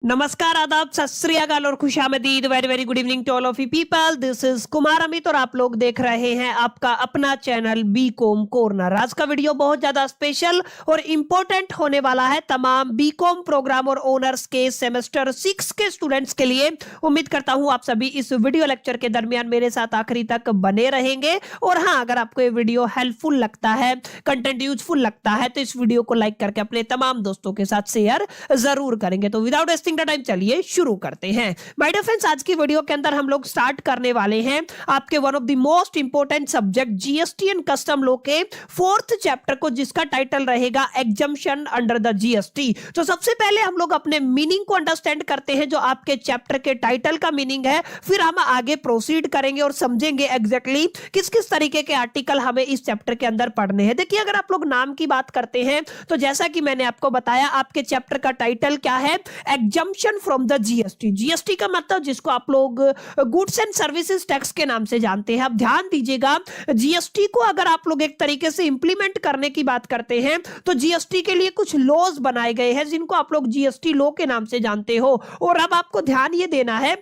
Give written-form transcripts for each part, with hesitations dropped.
नमस्कार, आदाब, सत श्री अकाल और खुशामदीद। Very very good evening to all of you people. This is Kumar Amit और आप लोग देख रहे हैं आपका अपना चैनल बीकॉम कॉर्नर। आज का वीडियो बहुत ज्यादा स्पेशल और इंपॉर्टेंट होने वाला है तमाम बीकॉम प्रोग्राम और ऑनर्स के सेमेस्टर 6 के स्टूडेंट्स के लिए। उम्मीद करता हूं आप सभी इस वीडियो लेक्चर के दरमियान मेरे साथ आखिरी तक बने रहेंगे। और हाँ, अगर आपको ये वीडियो हेल्पफुल लगता है, कंटेंट यूजफुल लगता है, तो इस वीडियो को लाइक करके अपने तमाम दोस्तों के साथ शेयर जरूर करेंगे। तो विदाउट वेस्टिंग द टाइम चलिए शुरू करते हैं। माय डियर फ्रेंड्स, आज की वीडियो के अंदर हम लोग स्टार्ट करने वाले हैं आपके one of the most important subject GST and custom law के 4th चैप्टर को, जिसका टाइटल रहेगा एग्जम्पशन अंडर द जीएसटी। तो सबसे पहले हम लोग अपने मीनिंग को अंडरस्टैंड करते हैं, जो आपके चैप्टर के टाइटल का मीनिंग है। फिर हम आगे प्रोसीड करेंगे और समझेंगे एग्जैक्टली किस किस तरीके के आर्टिकल हमें इस चैप्टर के अंदर पढ़ने हैं। देखिए, अगर आप लोग नाम की बात करते हैं तो जैसा कि मैंने आपको बताया, आपके चैप्टर का टाइटल क्या है? Exemption from the GST. GST का मतलब जिसको आप लोग गुड्स एंड सर्विसेज टैक्स के नाम से जानते हैं। अब ध्यान दीजिएगा, जीएसटी को अगर आप लोग एक तरीके से इंप्लीमेंट करने की बात करते हैं तो जीएसटी के लिए कुछ लॉज बनाए गए हैं, जिनको आप लोग जीएसटी लॉ के नाम से जानते हो। और अब आपको ध्यान ये देना है,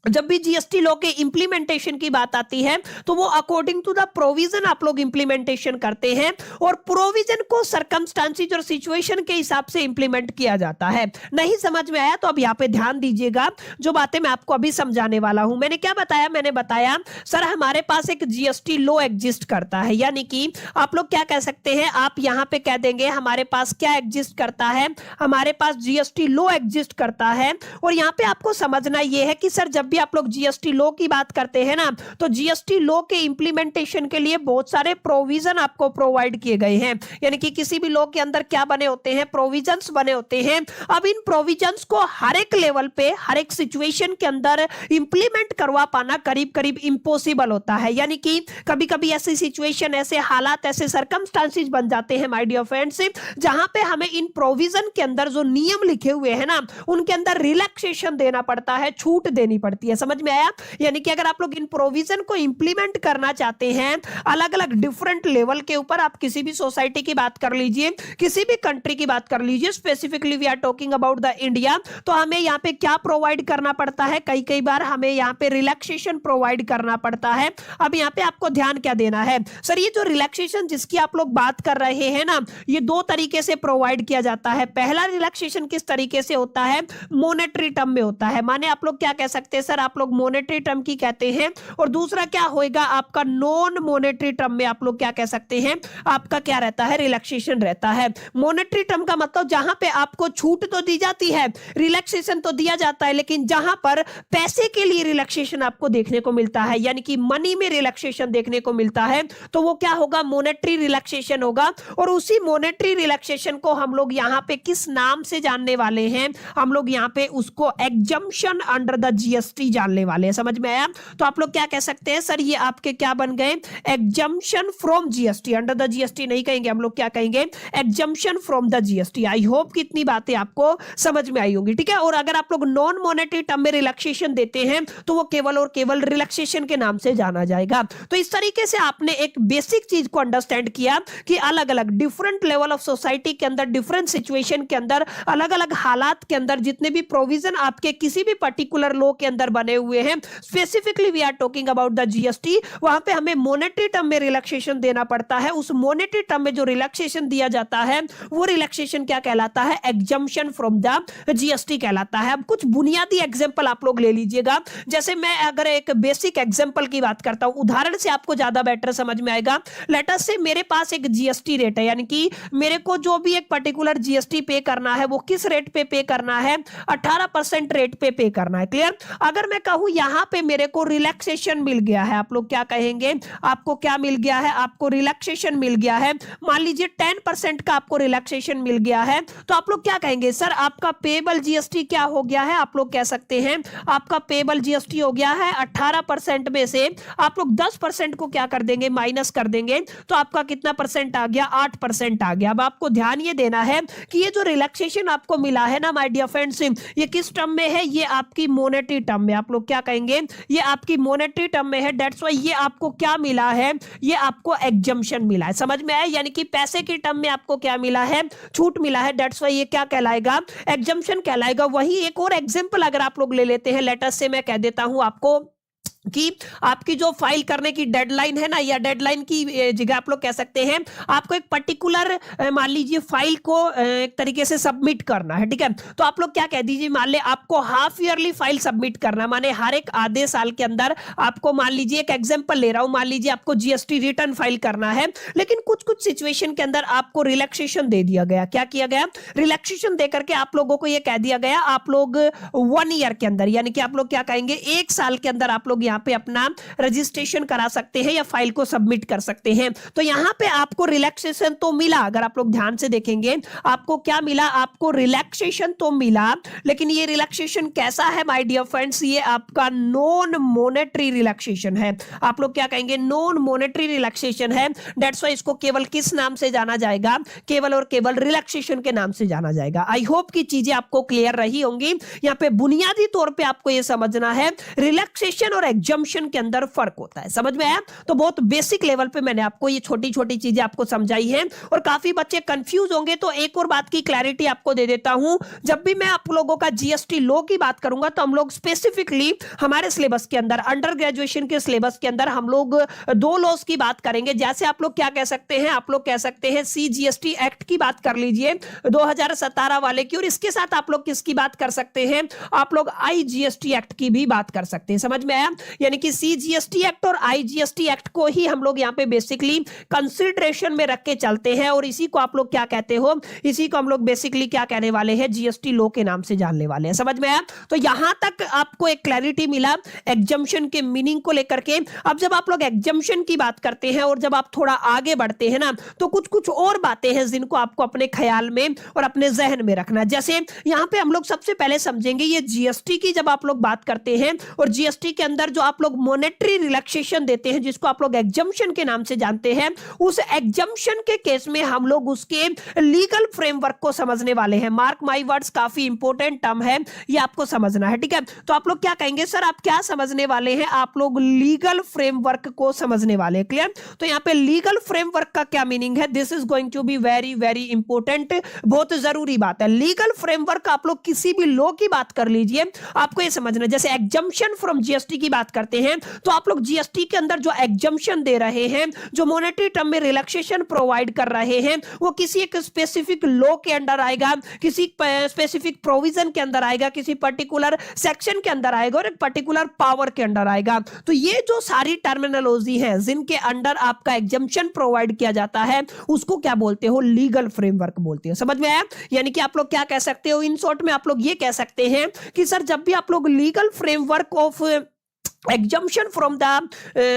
जब भी जीएसटी लॉ के इंप्लीमेंटेशन की बात आती है तो वो अकॉर्डिंग टू द प्रोविजन आप लोग इंप्लीमेंटेशन करते हैं, और प्रोविजन को सर्कमस्टांसेस और सिचुएशन के हिसाब से इंप्लीमेंट किया जाता है। नहीं समझ में आया तो अब यहाँ पे ध्यान दीजिएगा, जो बातें मैं आपको अभी समझाने वाला हूं। मैंने क्या बताया? मैंने बताया सर, हमारे पास एक जीएसटी लॉ एग्जिस्ट करता है, यानी कि आप लोग क्या कह सकते हैं, आप यहाँ पे कह देंगे हमारे पास क्या एग्जिस्ट करता है, हमारे पास जीएसटी लॉ एग्जिस्ट करता है। और यहाँ पे आपको समझना यह है कि सर, जब भी आप लोग जीएसटी लॉ की बात करते हैं ना, तो जीएसटी लॉ के इंप्लीमेंटेशन के लिए बहुत सारे प्रोविजन आपको प्रोवाइड किए गए हैं। यानी कि किसी भी लॉ के अंदर क्या बने होते हैं? प्रोविजंस बने होते हैं। अब इन प्रोविजंस को हर एक लेवल पे, हर एक सिचुएशन के अंदर इंप्लीमेंट करवा पाना करीब करीब इम्पॉसिबल होता है। यानी कि कभी कभी ऐसी सिचुएशन, ऐसे हालात, ऐसे सर्कमस्टांसेस बन जाते हैं माय डियर फ्रेंड्स, जहां पे हमें इन प्रोविजन के अंदर जो नियम लिखे हुए हैं ना, उनके अंदर रिलैक्सेशन देना पड़ता है, छूट देनी पड़ती है। समझ में आया? यानी कि अगर आप लोग इन प्रोविजन को इंप्लीमेंट करना चाहते हैं अलग अलग डिफरेंट लेवल के ऊपर, आप किसी भी सोसाइटी की बात कर लीजिए, किसी भी कंट्री की बात कर लीजिए, specifically we are talking about the India, तो हमें यहाँ पे क्या प्रोवाइड करना पड़ता है? कई कई बार हमें यहाँ पे रिलैक्सेशन प्रोवाइड करना पड़ता है। अब यहाँ पे आपको ध्यान क्या देना है? सर, ये जो रिलैक्सेशन जिसकी आप लोग बात कर रहे हैं ना, ये दो तरीके से प्रोवाइड किया जाता है। पहला रिलैक्सेशन किस तरीके से होता है? मॉनेटरी टर्म में होता है। माने आप लोग क्या कह सकते हैं, सर आप लोग मॉनेटरी टर्म की कहते हैं। और दूसरा क्या होएगा आपका? नॉन मॉनेटरी टर्म में आप लोग क्या कह सकते हैं? आपका क्या रहता है? रिलैक्सेशन रहता है। मॉनेटरी टर्म का मतलब जहां पे आपको छूट तो दी जाती है, रिलैक्सेशन तो दिया जाता है, लेकिन जहां पर पैसे के लिए रिलैक्सेशन आपको देखने को मिलता है, यानी कि मनी में रिलैक्सेशन देखने को मिलता है, तो वो क्या होगा? मॉनेटरी रिलैक्सेशन होगा। और उसी मॉनेटरी रिलैक्सेशन को हम लोग यहाँ पे किस नाम से जानने वाले हैं? हम लोग यहाँ पे उसको एग्जम्पशन अंडर द जीएसटी जानने वाले हैं। समझ में आया? तो आप लोग क्या कह सकते हैं, सर ये आपके क्या बन गए? Exemption from GST. Under the GST नहीं कहेंगे, हम लोग क्या कहेंगे? Exemption from the GST. I hope कि इतनी बातें आपको समझ में आई होंगी, ठीक है। और अगर आप लोग नॉन मॉनेटरी टर्म में रिलैक्सेशन देते हैं तो वो केवल और केवल रिलैक्सेशन के नाम से जाना जाएगा। तो इस तरीके से आपने एक बेसिक चीज को अंडरस्टैंड किया कि अलग अलग डिफरेंट लेवल ऑफ सोसाइटी के अंदर, डिफरेंट सिचुएशन के अंदर, अलग अलग हालात के अंदर जितने भी प्रोविजन आपके किसी भी पर्टिकुलर लॉ के अंदर बने हुए हैं, specifically we are talking about the GST, वहां पे हमें मॉनेटरी टर्म में रिलैक्सेशन देना पड़ता है। उस मॉनेटरी टर्म में जो रिलैक्सेशन दिया जाता है वो रिलैक्सेशन क्या कहलाता है? एग्जम्पशन फ्रॉम द जीएसटी कहलाता है। अब कुछ बुनियादी एग्जांपल आप लोग ले लीजिएगा। जैसे मैं अगर एक बेसिक एग्जांपल की बात करता हूं, उदाहरण से आपको ज्यादा बेटर समझ में आएगा। लेट अस से मेरे पास एक जीएसटी रेट है, यानी कि मेरे को जो भी एक पर्टिकुलर जीएसटी पे करना है वो किस रेट पे करना है? 18% रेट पे करना है। क्लियर? अगर मैं कहूं यहां पे मेरे को रिलैक्सेशन मिल गया है, आप लोग क्या कहेंगे? आपको क्या मिल गया है? आपको रिलैक्सेशन मिल गया है। मान लीजिए 10% का आपको रिलैक्सेशन मिल गया है, तो आप लोग क्या कहेंगे? सर आपका पेबल जीएसटी क्या हो गया है? आप लोग कह सकते हैं आपका पेबल जीएसटी हो गया है 18% में से आप लोग 10% को क्या कर देंगे? माइनस कर देंगे। तो आपका कितना परसेंट आ गया? 8% आ गया। अब आपको ध्यान ये देना है कि ये जो रिलैक्सेशन आपको मिला है ना माय डियर फ्रेंड्स, ये किस टर्म में है? ये आपकी मॉनेटरी टर्म में, आप लोग क्या कहेंगे, ये आपकी मॉनेटरी टर्म में है, दैट्स व्हाई ये आपको क्या मिला है, ये आपको एग्जम्पशन मिला है। समझ में आया? यानी कि पैसे की टर्म में आपको क्या मिला है, छूट मिला है, दैट्स व्हाई ये क्या कहलाएगा, एग्जम्पशन कहलाएगा। वही एक और एग्जांपल अगर आप लोग ले लेते हैं, लेटर से मैं कह देता हूं आपको कि आपकी जो फाइल करने की डेडलाइन है ना, या डेडलाइन की जगह आप लोग कह सकते हैं आपको एक पर्टिकुलर मान लीजिए फाइल को एक तरीके से सबमिट करना है, ठीक है। तो आप लोग क्या कह दीजिए, मान ले आपको हाफ ईयरली फाइल सबमिट करना, माने हर एक आधे साल के अंदर आपको, मान लीजिए एक एग्जांपल ले रहा हूं, मान लीजिए आपको जीएसटी रिटर्न फाइल करना है, लेकिन कुछ कुछ सिचुएशन के अंदर आपको रिलैक्सेशन दे दिया गया। क्या किया गया, रिलैक्सेशन देकर के आप लोगों को यह कह दिया गया आप लोग 1 ईयर के अंदर, यानी कि आप लोग क्या कहेंगे, 1 साल के अंदर आप लोग यहाँ पे अपना रजिस्ट्रेशन करा सकते हैं या फाइल को सबमिट कर सकते हैं। तो यहां पे आपको रिलैक्सेशन तो मिला, अगर आप लोग ध्यान से देखेंगे आपको क्या मिला, आपको रिलैक्सेशन तो मिला, लेकिन ये रिलैक्सेशन कैसा है माय डियर फ्रेंड्स, ये आपका नॉन मॉनेटरी रिलैक्सेशन है। आप लोग क्या कहेंगे, नॉन मॉनेटरी रिलैक्सेशन है, दैट्स व्हाई इसको केवल किस नाम से जाना जाएगा, केवल और केवल रिलैक्सेशन के नाम से जाना जाएगा। आई होप की चीजें आपको क्लियर रही होंगी। यहां पे बुनियादी तौर पे आपको यह समझना है रिलैक्सेशन और एग्जम्पशन के अंदर फर्क होता है। समझ में आया? तो बहुत बेसिक लेवल पे मैंने आपको ये छोटी छोटी चीजें आपको समझाई हैं, और काफी बच्चे कंफ्यूज होंगे तो एक और बात की क्लैरिटी आपको दे देता हूं। जब भी मैं आप लोगों का जीएसटी लॉ की बात करूंगा तो हम लोग स्पेसिफिकली हमारे सिलेबस के अंदर, अंडर ग्रेजुएशन के सिलेबस के अंदर हम लोग 2 लॉज की बात करेंगे। जैसे आप लोग क्या कह सकते हैं, आप लोग कह सकते हैं सीजीएसटी एक्ट की बात कर लीजिए 2017 वाले की, और इसके साथ आप लोग किसकी बात कर सकते हैं, आप लोग आईजीएसटी एक्ट की भी बात कर सकते हैं। समझ में आया? यानी कि सीजीएसटी एक्ट और आईजीएसटी एक्ट को ही हम लोग यहां पे बेसिकली कंसीडरेशन में रख के चलते हैं, और इसी को आप लोग क्या कहते हो, इसी को हम लोग बेसिकली क्या कहने वाले हैं, जीएसटी लॉ के नाम से जानने वाले हैं। समझ में आया? तो यहां तक आपको एक क्लैरिटी मिला एग्जम्पशन के मीनिंग को लेकर के। अब जब आप लोग एग्जम्पशन की बात करते हैं और जब आप थोड़ा आगे बढ़ते हैं ना, तो कुछ कुछ और बातें हैं जिनको आपको अपने ख्याल में और अपने जहन में रखना। जैसे यहां पे हम लोग सबसे पहले समझेंगे ये जीएसटी की जब आप लोग बात करते हैं, और जीएसटी के अंदर जो आप लोग मॉनेटरी रिलैक्सेशन देते हैं जिसको आप लोग एग्जम्पशन के नाम से जानते हैं, उस एग्जम्पशन के केस में हम लोग उसके लीगल फ्रेमवर्क को समझने वाले हैं। मार्क माय वर्ड्स, काफी इंपॉर्टेंट टर्म है, ये आपको समझना है, ठीक है। तो आप लोग क्या कहेंगे, सर आप क्या समझने वाले हैं, आप लोग लीगल फ्रेमवर्क को समझने वाले हैं। क्लियर? तो यहां पे लीगल फ्रेमवर्क का क्या मीनिंग है, this is going to be very very important, बहुत जरूरी बात है। लीगल फ्रेमवर्क आप लोग किसी भी लॉ की बात कर लीजिए, आपको ये समझना, जैसे एग्जम्पशन फ्रॉम जीएसटी की बात करते हैं तो आप लोग जीएसटी के अंदर जो एग्जम्पशन दे रहे हैं, जो मॉनेटरी टर्म में रिलैक्सेशन प्रोवाइड कर रहे हैं, वो किसी एक स्पेसिफिक लॉ के अंडर आएगा, किसी स्पेसिफिक प्रोविजन के अंदर आएगा, किसी पर्टिकुलर सेक्शन के अंदर आएगा, और एक पर्टिकुलर पावर के अंदर आएगा। तो ये जो सारी टर्मिनोलॉजी है जिनके अंडर आपका एग्जम्पशन प्रोवाइड किया जाता है, उसको क्या बोलते हो, लीगल फ्रेमवर्क बोलते हो। समझ में आया? यानी कि आप लोग क्या कह सकते हो, इन शॉर्ट में आप लोग ये कह सकते हैं कि सर जब भी आप लोग legal framework of exemption from the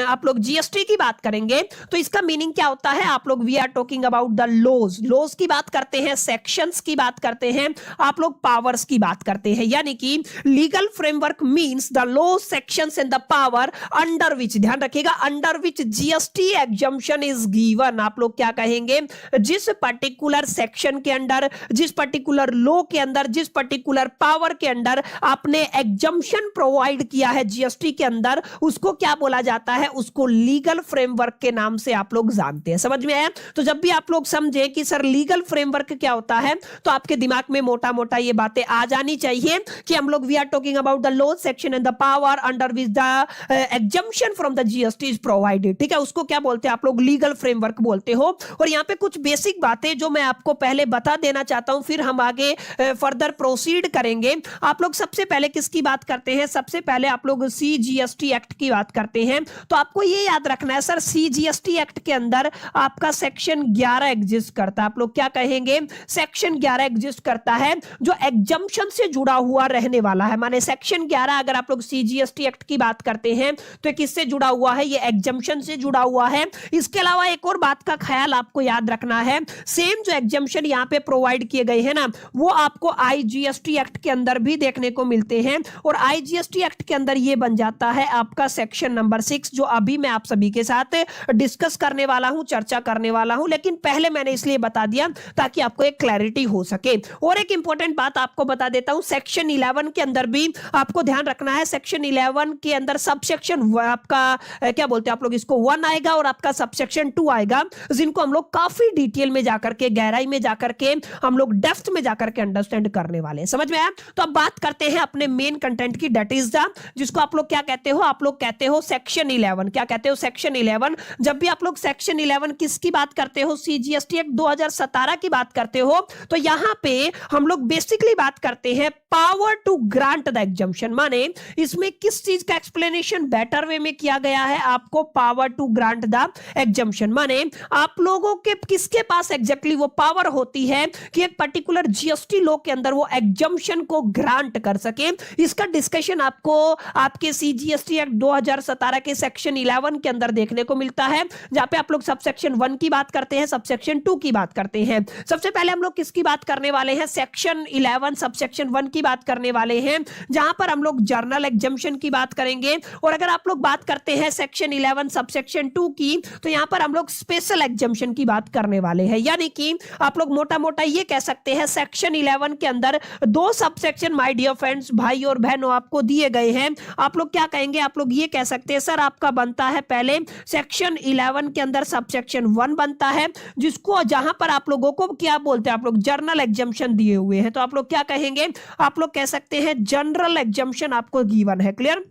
आप लोग जीएसटी की बात करेंगे तो इसका मीनिंग क्या होता है, आप लोग we are talking about the laws, laws की बात करते हैं, सेक्शंस की बात करते हैं, आप लोग पावर्स की बात करते हैं। यानी कि legal framework means the law, sections and the power under विच, ध्यान रखिएगा, under which GST exemption is given. आप लोग क्या कहेंगे, जिस पर्टिकुलर सेक्शन के अंदर, जिस पर्टिकुलर लॉ के अंदर, जिस पर्टिकुलर पावर के अंदर आपने एग्जम्पशन प्रोवाइड किया है जीएसटी के अंदर, उसको क्या बोला जाता है, उसको लीगल फ्रेमवर्क के नाम से आप लोग जानते हैं। समझ में आया? तो जब भी आप लोग समझे कि सर लीगल फ्रेमवर्क क्या होता है, तो आपके दिमाग में मोटा मोटा ये बातें आ जानी चाहिए कि हम लोग we are talking about the law, section and the power under which the exemption from the GST is provided. ठीक है, उसको क्या बोलते हैं आप लोग, लीगल फ्रेमवर्क बोलते हो। और यहां पे कुछ बेसिक बातें जो मैं आपको पहले बता देना चाहता हूं, फिर हम आगे फर्दर प्रोसीड करेंगे। आप लोग सबसे पहले किसकी बात करते हैं, सबसे पहले आप लोग सीजीएसटी एक्ट की बात करते हैं। तो आपको ये याद रखना है सर, सीजीएसटी एक्ट के अंदर आपका सेक्शन 11 एग्जिस्ट करता है। आप लोग क्या कहेंगे, सेक्शन 11 एग्जिस्ट करता है जो एग्जम्पशन से जुड़ा हुआ रहने वाला है। माने सेक्शन 11 अगर आप लोग सीजीएसटी एक्ट की बात करते हैं तो किससे जुड़ा हुआ है, ये एग्जम्पशन से जुड़ा हुआ है। इसके अलावा एक और बात का ख्याल आपको याद रखना है, सेम जो एग्जम्पशन यहां पे प्रोवाइड किए गए हैं ना, वो आपको आईजीएसटी एक्ट के अंदर भी देखने को मिलते हैं। और आईजीएसटी एक्ट के अंदर ये बन जाता है आपका सेक्शन नंबर 6, जो अभी मैं आप सभी के साथ डिस्कस करने वाला हूं, चर्चा करने वाला हूं। लेकिन पहले मैंने इसलिए बता दिया ताकि आपको एक क्लैरिटी हो सके। और एक इंपॉर्टेंट बात आपको बता देता हूं, सेक्शन 11 के अंदर भी आपको ध्यान रखना है। सेक्शन 11 के अंदर सबसेक्शन आपका क्या बोलते हैं आप लोग इसको, 1 आएगा और आपका सबसेक्शन 2 आएगा, जिनको हम लोग काफी डिटेल में जाकर के, गहराई में जाकर के, हम लोग डेप्थ में जाकर के अंडरस्टैंड करने वाले हैं। समझ में आया? तो अब बात करते हैं अपने मेन कंटेंट की, दैट इज द, जिसको आप लोग क्या कहते हो, आप लोग कहते हो सेक्शन 11। क्या कहते हो? सेक्शन 11। जब भी आप लोग सेक्शन 11 किसकी बात करते हो, सीजीएसटी एक्ट 2017 की बात करते हो, तो यहां पे हम लोग बेसिकली बात करते हैं power to grant the exemption. माने इसमें किस चीज का एक्सप्लेनेशन बेटर वे में किया गया है, आपको power to grant the exemption. माने आप लोगों के किसके पास एग्जैक्टली वो पावर होती है कि एक पर्टिकुलर जीएसटी लॉ के अंदर वो एग्जम्पशन को ग्रांट कर सके। इसका डिस्कशन आपको आपके सीजीएसटी एक्ट 2017 के सेक्शन 11 के अंदर देखने को मिलता है, जहां पे आप लोग सबसेक्शन 1 की बात करते हैं, सबसेक्शन 2 की बात करते हैं। सबसे पहले हम लोग किसकी बात करने वाले हैं, सेक्शन 11 सबसेक्शन 1 की बात करने वाले हैं, जहां पर हम लोग जर्नल एग्जम्पशन की बात करेंगे। और अगर आप लोग बात करते हैं सेक्शन 11 सबसेक्शन 2 की, तो यहां पर हम लोग स्पेशल एग्जम्पशन की बात करने वाले हैं। यानी कि आप लोग मोटा मोटा ये कह सकते हैं सेक्शन 11 के अंदर 2 सबसेक्शन, माय डियर फ्रेंड्स, भाई और बहनों, आपको दिए गए हैं। आप लोग क्या कहेंगे, आप लोग ये कह सकते हैं सर आपका बनता है पहले सेक्शन 11 के अंदर सबसेक्शन 1 बनता है, जिसको जहां पर आप लोगों को क्या बोलते हैं, आप लोग जर्नल एग्जम्पशन दिए हुए हैं, तो आप लोग क्या कहेंगे, आप लोग कह सकते हैं जनरल एग्जम्पशन आपको गिवन है। क्लियर?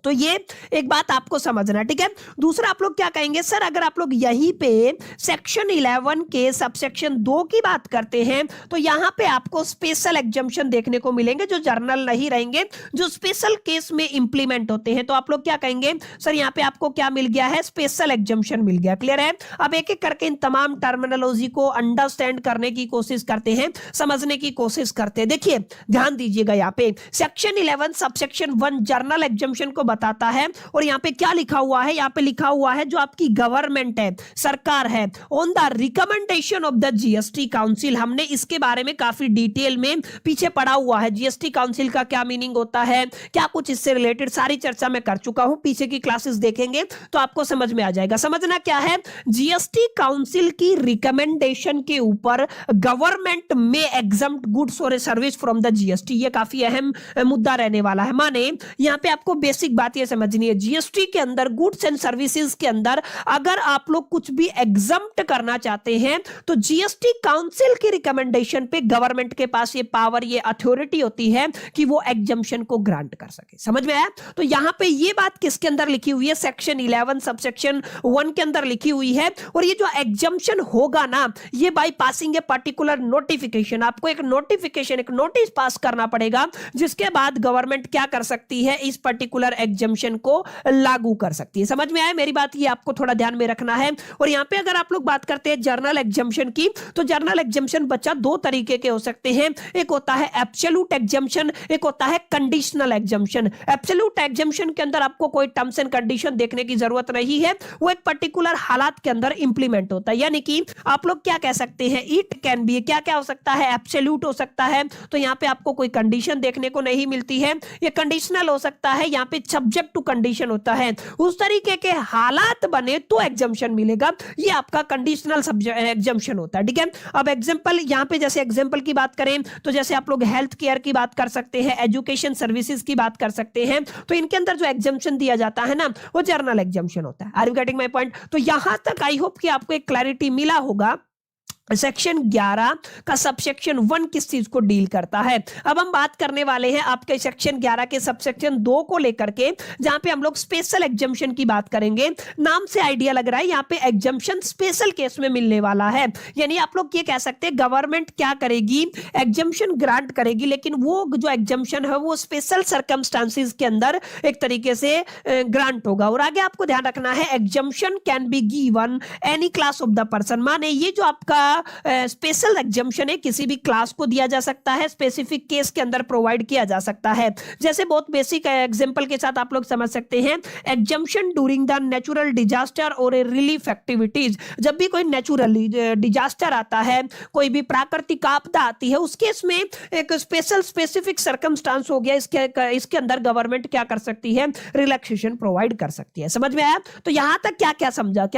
तो ये एक बात आपको समझना, ठीक है। दूसरा आप लोग क्या कहेंगे, सर अगर आप लोग यहीं पे सेक्शन 11 के सबसेक्शन 2 की बात करते हैं, तो यहां पे आपको स्पेशल एग्जम्पशन देखने को मिलेंगे, जो जर्नल नहीं रहेंगे, जो स्पेशल केस में इंप्लीमेंट होते हैं। तो आप लोग क्या कहेंगे, सर यहां पे आपको क्या मिल गया है, स्पेशल एग्जम्पशन मिल गया। क्लियर है? अब एक एक करके इन तमाम टर्मिनोलॉजी को अंडरस्टैंड करने की कोशिश करते हैं, समझने की कोशिश करते हैं। देखिए ध्यान दीजिएगा, यहाँ पे सेक्शन 11 सबसेक्शन 1 जर्नल एग्जम्पशन को बताता है, और यहां पे क्या लिखा हुआ है, यहां पे लिखा हुआ है जो आपकी गवर्नमेंट है, सरकार है, on the recommendation of the GST council. हमने इसके बारे में काफी डिटेल में पीछे पढ़ा हुआ है, जीएसटी काउंसिल का क्या मीनिंग होता है, क्या कुछ इससे रिलेटेड सारी चर्चा मैं कर चुका हूं। पीछे की क्लासेस देखेंगे तो आपको समझ में आ जाएगा। समझना क्या है, जीएसटी काउंसिल की रिकमेंडेशन के ऊपर गवर्नमेंट में एग्जम्प्ट गुड्स और सर्विस फ्रॉम द जीएसटी, ये काफी अहम मुद्दा रहने वाला है। माने यहां पे आपको बेसिक बात ये समझनी है, जीएसटी के अंदर गुड्स एंड सर्विसेज के अंदर अगर आप लोग कुछ भी एग्जम्प्ट करना चाहते हैं, तो जीएसटी काउंसिल की रिकमेंडेशन पे गवर्नमेंट के पास ये पावर, ये अथॉरिटी होती है कि वो एग्जम्पशन को ग्रांट कर सके। समझ में आया? तो यहां पे ये बात किसके अंदर लिखी हुई है, सेक्शन 11 सबसेक्शन 1 के अंदर लिखी हुई है। और ये जो एग्जम्पशन होगा ना, ये by passing a particular notification, आपको एक नोटिफिकेशन, एक नोटिस पास करना पड़ेगा, जिसके बाद गवर्नमेंट क्या कर सकती है, इस पर्टिकुलर एग्जम्पशन को लागू कर सकती है। समझ में आया मेरी बात? ये आपको थोड़ा ध्यान में रखना है। और यहां पे अगर आप लोग बात करते हैं जर्नल एग्जम्पशन की, तो जर्नल एग्जम्पशन बच्चा 2 तरीके के हो सकते हैं। एक होता है एब्सोल्यूट एग्जम्पशन, एक होता है कंडीशनल एग्जम्पशन। एब्सोल्यूट एग्जम्पशन के अंदर आपको कोई टर्म्स एंड कंडीशन देखने की जरूरत नहीं है, वो एक पर्टिकुलर हालात के अंदर इंप्लीमेंट होता है। यानी कि आप लोग क्या कह सकते हैं, इट कैन बी, क्या क्या हो सकता है, एब्सोल्यूट हो सकता है, तो यहां पे आपको कोई कंडीशन देखने को नहीं मिलती है। ये कंडीशनल हो सकता है, यहां पे सब्जेक्ट टू कंडीशन होता है, उस तरीके के हालात बने तो एग्जम्पशन मिलेगा, ये आपका कंडीशनल एग्जम्पशन होता है। ठीक है? अब एग्जांपल यहां पे जैसे एग्जांपल की बात करें, तो जैसे आप लोग हेल्थ केयर की बात कर सकते हैं, एजुकेशन सर्विसेज की बात कर सकते हैं, तो इनके अंदर जो एग्जम्पशन दिया जाता है ना, वो जर्नल एग्जम्पशन होता है। Are you getting my point? तो यहां तक आई होप कि आपको एक क्लैरिटी मिला होगा सेक्शन 11 का सबसेक्शन 1 किस चीज को डील करता है। अब हम बात करने वाले हैं आपके सेक्शन 11 के सबसेक्शन 2 को लेकर के, जहां पे हम लोग स्पेशल एग्जम्पशन की बात करेंगे। नाम से आइडिया लग रहा है, यहां पे एग्जम्पशन स्पेशल केस में मिलने वाला है। यानी आप लोग ये कह सकते हैं गवर्नमेंट क्या करेगी, एग्जम्पशन ग्रांट करेगी, लेकिन वो जो एग्जम्पशन है वो स्पेशल सर्कमस्टांसेस के अंदर एक तरीके से ग्रांट होगा। और आगे आपको ध्यान रखना है, exemption can be given any class of the person. माने ये जो आपका स्पेशल एग्जम्पशन है, किसी भी क्लास को दिया जा सकता है, स्पेसिफिक केस के अंदर प्रोवाइड किया जा सकता है। जैसे बहुत बेसिक एग्जांपल के साथ आप लोग समझ सकते हैं, exemption during the natural disaster और रिलीफ एक्टिविटीज। जब भी कोई नेचुरल डिजास्टर आता है, कोई भी प्राकृतिक आपदा आती है, उस केस में एक स्पेशल स्पेसिफिक सर्कमस्टांस हो गया, इसके अंदर गवर्नमेंट क्या कर सकती है, रिलैक्सेशन प्रोवाइड कर सकती है। समझ में आया? तो यहां तक क्या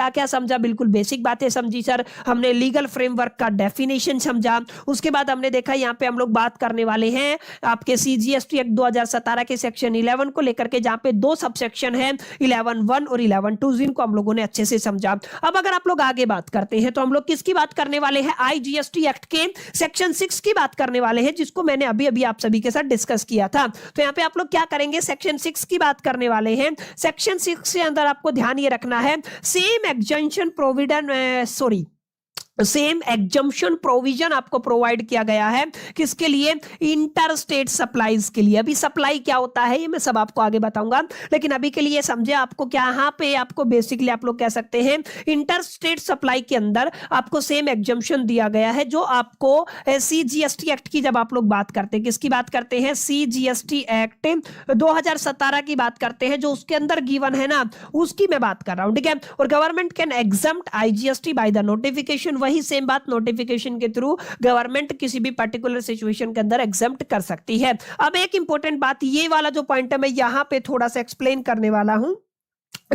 क्या समझा, बिल्कुल बेसिक बातें समझी सर हमने। लीगल फ्रेमवर्क का डेफिनेशन समझा, उसके बाद हमने देखा यहां पे हम लोग बात करने वाले हैं आपके सीजीएसटी एक्ट 2017 के सेक्शन 11 को लेकर के, जहां पे दो सबसेक्शन है 11(1) और 11(2), जिनको हम लोगों ने अच्छे से समझा। अब अगर आप लोग आगे बात करते हैं तो हम लोग किसकी बात करने वाले हैं, आईजीएसटी एक्ट के सेक्शन 6 की बात करने वाले हैं, जिसको मैंने अभी अभी आप सभी के साथ डिस्कस किया था। तो यहाँ पे आप लोग क्या करेंगे, सेक्शन 6 की बात करने वाले हैं। सेक्शन 6 के अंदर आपको ध्यान ये रखना है, सेम एग्जम्पशन प्रोविजन आपको प्रोवाइड किया गया है, किसके लिए, इंटर स्टेट सप्लाईज के लिए। अभी सप्लाई क्या होता है ये मैं सब आपको आगे बताऊंगा, लेकिन अभी के लिए समझे आपको क्या, यहाँ पे आपको बेसिकली आप लोग कह सकते हैं इंटर स्टेट सप्लाई के अंदर आपको सेम एग्जम्पशन दिया गया है, जो आपको सीजीएसटी एक्ट की जब आप लोग बात करते हैं, किसकी बात करते हैं, सीजीएसटी एक्ट 2017 की बात करते हैं, जो उसके अंदर गिवन है ना, उसकी मैं बात कर रहा हूं, ठीक है। और government can exempt IGST bye the notification, वही सेम बात, नोटिफिकेशन के थ्रू गवर्नमेंट किसी भी पर्टिकुलर सिचुएशन के अंदर एग्जम्प्ट कर सकती है। अब एक इंपॉर्टेंट बात, ये वाला जो पॉइंट है मैं यहां पे थोड़ा सा एक्सप्लेन करने वाला हूं,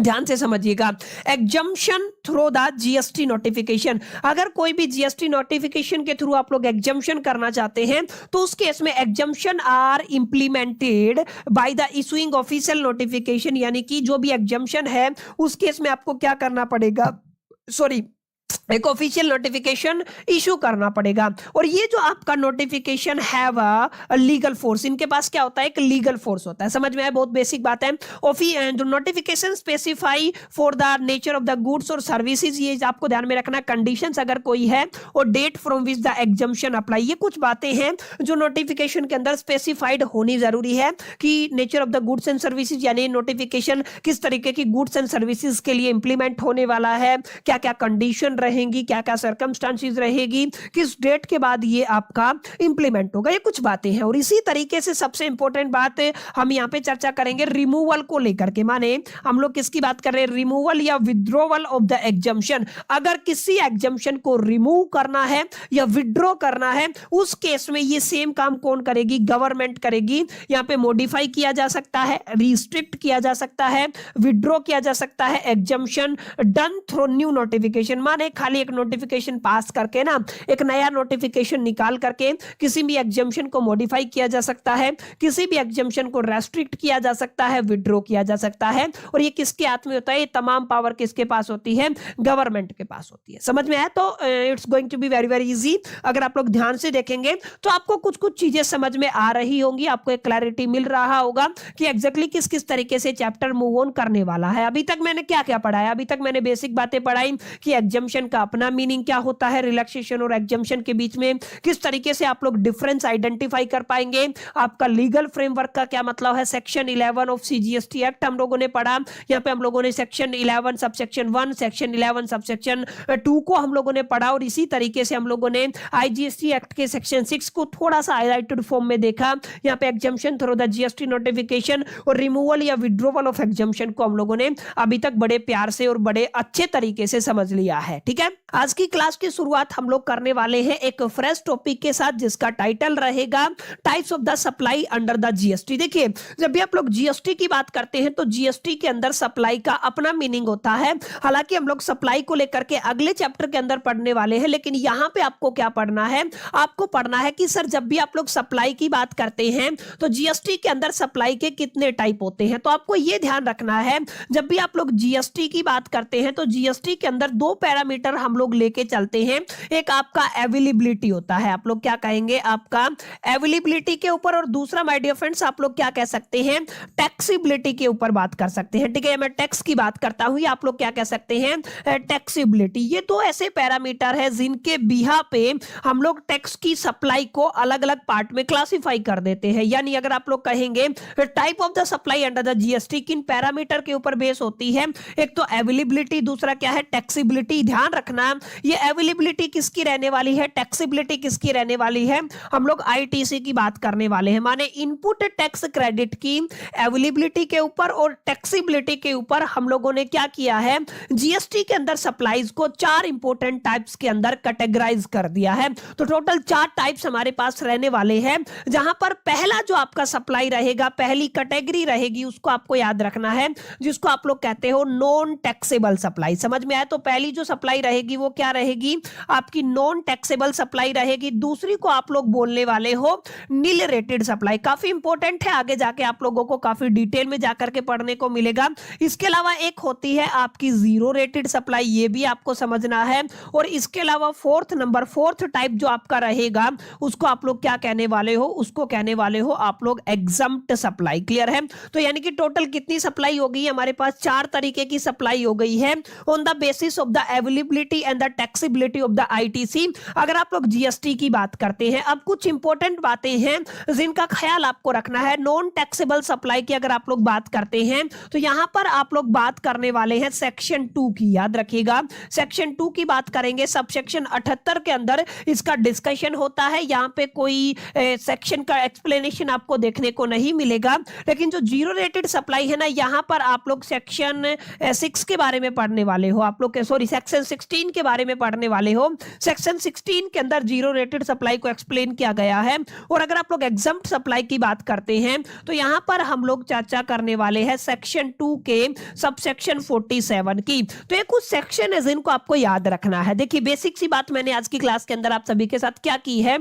ध्यान से समझिएगा। Exemption through the GST notification, अगर कोई भी जीएसटी नोटिफिकेशन के थ्रू आप लोग एग्जम्पशन करना चाहते हैं तो उस केस में exemption are implemented by the issuing official notification, यानी कि जो भी एग्जम्पशन है उस केस में आपको क्या करना पड़ेगा, एक ऑफिशियल नोटिफिकेशन इशू करना पड़ेगा। और ये जो आपका नोटिफिकेशन है वह लीगल फोर्स, इनके पास क्या होता है, एक लीगल फोर्स होता है। समझ में आया? बहुत बेसिक बात है। जो notification specify for the nature of the goods और सर्विसेज, ये आपको ध्यान में रखना, कंडीशंस अगर कोई है, और date from which the exemption apply, ये कुछ बातें हैं जो नोटिफिकेशन के अंदर स्पेसिफाइड होनी जरूरी है, कि nature of the goods and services, यानी नोटिफिकेशन किस तरीके की गुड्स एंड सर्विसेज के लिए इंप्लीमेंट होने वाला है, क्या क्या कंडीशन रहेंगी, क्या क्या सर्कमस्टांसेस रहेगी, किस डेट के बाद ये आपका इंप्लीमेंट होगा, ये कुछ बातें हैं। और इसी तरीके से सबसे इंपॉर्टेंट बात हम यहाँ पे चर्चा करेंगे रिमूवल को लेकर के, माने हम लोग किसकी बात कर रहे हैं, रिमूवल या विड्रॉवल ऑफ द एग्जम्पशन। अगर किसी एग्जम्पशन को रिमूव करना है या विड्रॉ करना है, उस केस में ये सेम काम कौन करेगी, गवर्नमेंट करेगी। यहाँ पे मॉडिफाई किया जा सकता है, रिस्ट्रिक्ट किया जा सकता है, विड्रॉ किया जा सकता है exemption done through new notification, माने खाली एक नोटिफिकेशन पास करके ना, एक नया नोटिफिकेशन निकाल करके किसी भी एग्जम्पशन को मॉडिफाई किया जा सकता है, किसी भी एग्जम्पशन को रेस्ट्रिक्ट किया जा सकता है, विड्रॉ किया जा सकता है। और ये किसके हाथ में होता है, ये तमाम पावर किसके पास होती है, गवर्नमेंट के पास होती है। समझ में आया? तो it's going to be very very easy. अगर आप लोग ध्यान से देखेंगे तो आपको कुछ कुछ चीजें समझ में आ रही होंगी, आपको एक क्लैरिटी मिल रहा होगा कि एग्जैक्टली किस किस तरीके से चैप्टर मूव ऑन करने वाला है। अभी तक मैंने क्या क्या पढ़ाया, अभी तक मैंने बेसिक बातें पढ़ाई कि एग्जम्पशन का अपना मीनिंग क्या होता है, रिलैक्सेशन और एग्जम्पशन के बीच में किस तरीके से आप लोग डिफरेंस आइडेंटिफाई कर पाएंगे, आपका लीगल फ्रेमवर्क का क्या मतलब है, सेक्शन 11 ऑफ सीजीएसटी एक्ट हम लोगों ने पढ़ा। यहाँ पे हम लोगों ने सेक्शन 11 सबसेक्शन 1, सेक्शन 11 सबसेक्शन 2 को हम लोगों ने पढ़ा। और इसी तरीके से हम लोगों ने आईजीएसटी एक्ट के सेक्शन 6 को थोड़ा सा हाईलाइटेड फॉर्म में देखा। यहाँ पे exemption through the GST notification और रिमूवल या विड्रॉवल ऑफ एग्जम्पशन को हम लोगों ने अभी तक बड़े प्यार से और बड़े अच्छे तरीके से समझ लिया है। ठीक है, आज की क्लास की शुरुआत हम लोग करने वाले हैं एक फ्रेश टॉपिक के साथ, जिसका टाइटल रहेगा types of the supply under the GST. देखिए, जब भी आप लोग जीएसटी की बात करते हैं तो जीएसटी के अंदर सप्लाई का अपना मीनिंग होता है। हालांकि हम लोग सप्लाई को लेकर के अगले चैप्टर के अंदर पढ़ने वाले हैं, लेकिन यहां पे आपको क्या पढ़ना है, आपको पढ़ना है कि सर जब भी आप लोग सप्लाई की बात करते हैं तो जीएसटी के अंदर सप्लाई के कितने टाइप होते हैं। तो आपको यह ध्यान रखना है, जब भी आप लोग जीएसटी की बात करते हैं तो जीएसटी के अंदर दो पैरामीटर हम लोग लेके चलते हैं। एक आपका अवेलेबिलिटी होता है, आप लोग क्या कहेंगे, आपका अवेलेबिलिटी के ऊपर, और दूसरा माय डियर फ्रेंड्स आप लोग क्या कह सकते हैं, टैक्सेबिलिटी के ऊपर बात कर सकते हैं। ठीक है, मैं टैक्स की बात करता हूं, आप लोग क्या कह सकते हैं, टैक्सेबिलिटी। ये दो ऐसे पैरामीटर है जिनके बिहा पे हम लोग टैक्स की सप्लाई को अलग अलग पार्ट में क्लासिफाई कर देते हैं। यानी अगर आप लोग कहेंगे type of the supply under the GST किन पैरामीटर के ऊपर बेस होती है, एक तो अवेलेबिलिटी, दूसरा क्या है, टैक्सेबिलिटी। ध्यान रखना ये अवेलेबिलिटी किसकी रहने वाली है, टैक्सेबिलिटी किसकी रहने वाली है, हम लोग आईटीसी की बात करने वाले हैं। माने इनपुट टैक्स क्रेडिट की अवेलेबिलिटी के ऊपर और टैक्सेबिलिटी के ऊपर हम लोगों ने क्या किया है, जीएसटी के अंदर सप्लाईज को 4 इंपॉर्टेंट टाइप्स के अंदर कैटेगराइज कर दिया है। तो टोटल 4 टाइप्स हमारे पास रहने वाले हैं, जहां पर पहला जो आपका सप्लाई रहेगा, पहली कैटेगरी रहेगी, उसको आपको याद रखना है, जिसको आप लोग कहते हो नॉन टैक्सेबल सप्लाई। समझ में आया? तो पहली जो सप्लाई रहेगी वो क्या रहेगी, आपकी नॉन टैक्सेबल सप्लाई रहेगी। दूसरी को आप लोग बोलने वाले हो नील रेटेड सप्लाई। काफी इंपॉर्टेंट है, आगे जाके आप लोगों को काफी डिटेल में जाकर के पढ़ने को मिलेगा। इसके अलावा एक होती है आपकी जीरो रेटेड सप्लाई, ये भी आपको समझना है। और इसके अलावा फोर्थ टाइप जो आपका रहेगा उसको आप लोग क्या कहने वाले हो, उसको कहने वाले हो आप लोग एग्जम्प्ट सप्लाई। क्लियर है? तो यानी कि टोटल कितनी सप्लाई हो गई हमारे पास, 4 तरीके की सप्लाई हो गई है on the basis of the availability and the taxability of the ITC. अगर आप लोग जीएसटी की बात करते हैं, अब कुछ इंपॉर्टेंट बातें हैं जिनका ख्याल आपको रखना है। नॉन टैक्सेबल सप्लाई की अगर आप लोग बात करते हैं तो यहां पर आप लोग बात करने वाले हैं सेक्शन 2 की, याद रखिएगा। सेक्शन 2 की बात करेंगे, सब सेक्शन 78 के अंदर इसका डिस्कशन होता है। यहां पे कोई सेक्शन का एक्सप्लेनेशन आपको देखने को नहीं मिलेगा। लेकिन जो जीरो रेटेड सप्लाई है ना, यहां पर आप लोग सेक्शन 6 के बारे में पढ़ने वाले हो, आप लोग सॉरी सेक्शन 16 के बारे में पढ़ने वाले हो। सेक्शन 16 के अंदर जीरो रेटेड सप्लाई को एक्सप्लेन किया गया है। और अगर आप लोग एग्जम्प्ट सप्लाई की बात करते हैं तो यहां पर हम लोग चर्चा करने वाले हैं सेक्शन 2 के सब सेक्शन 47 की। तो ये कुछ सेक्शन है जिनको आपको याद रखना है। देखिए बेसिक सी बात मैंने आज की क्लास के अंदर आप सभी के साथ क्या की है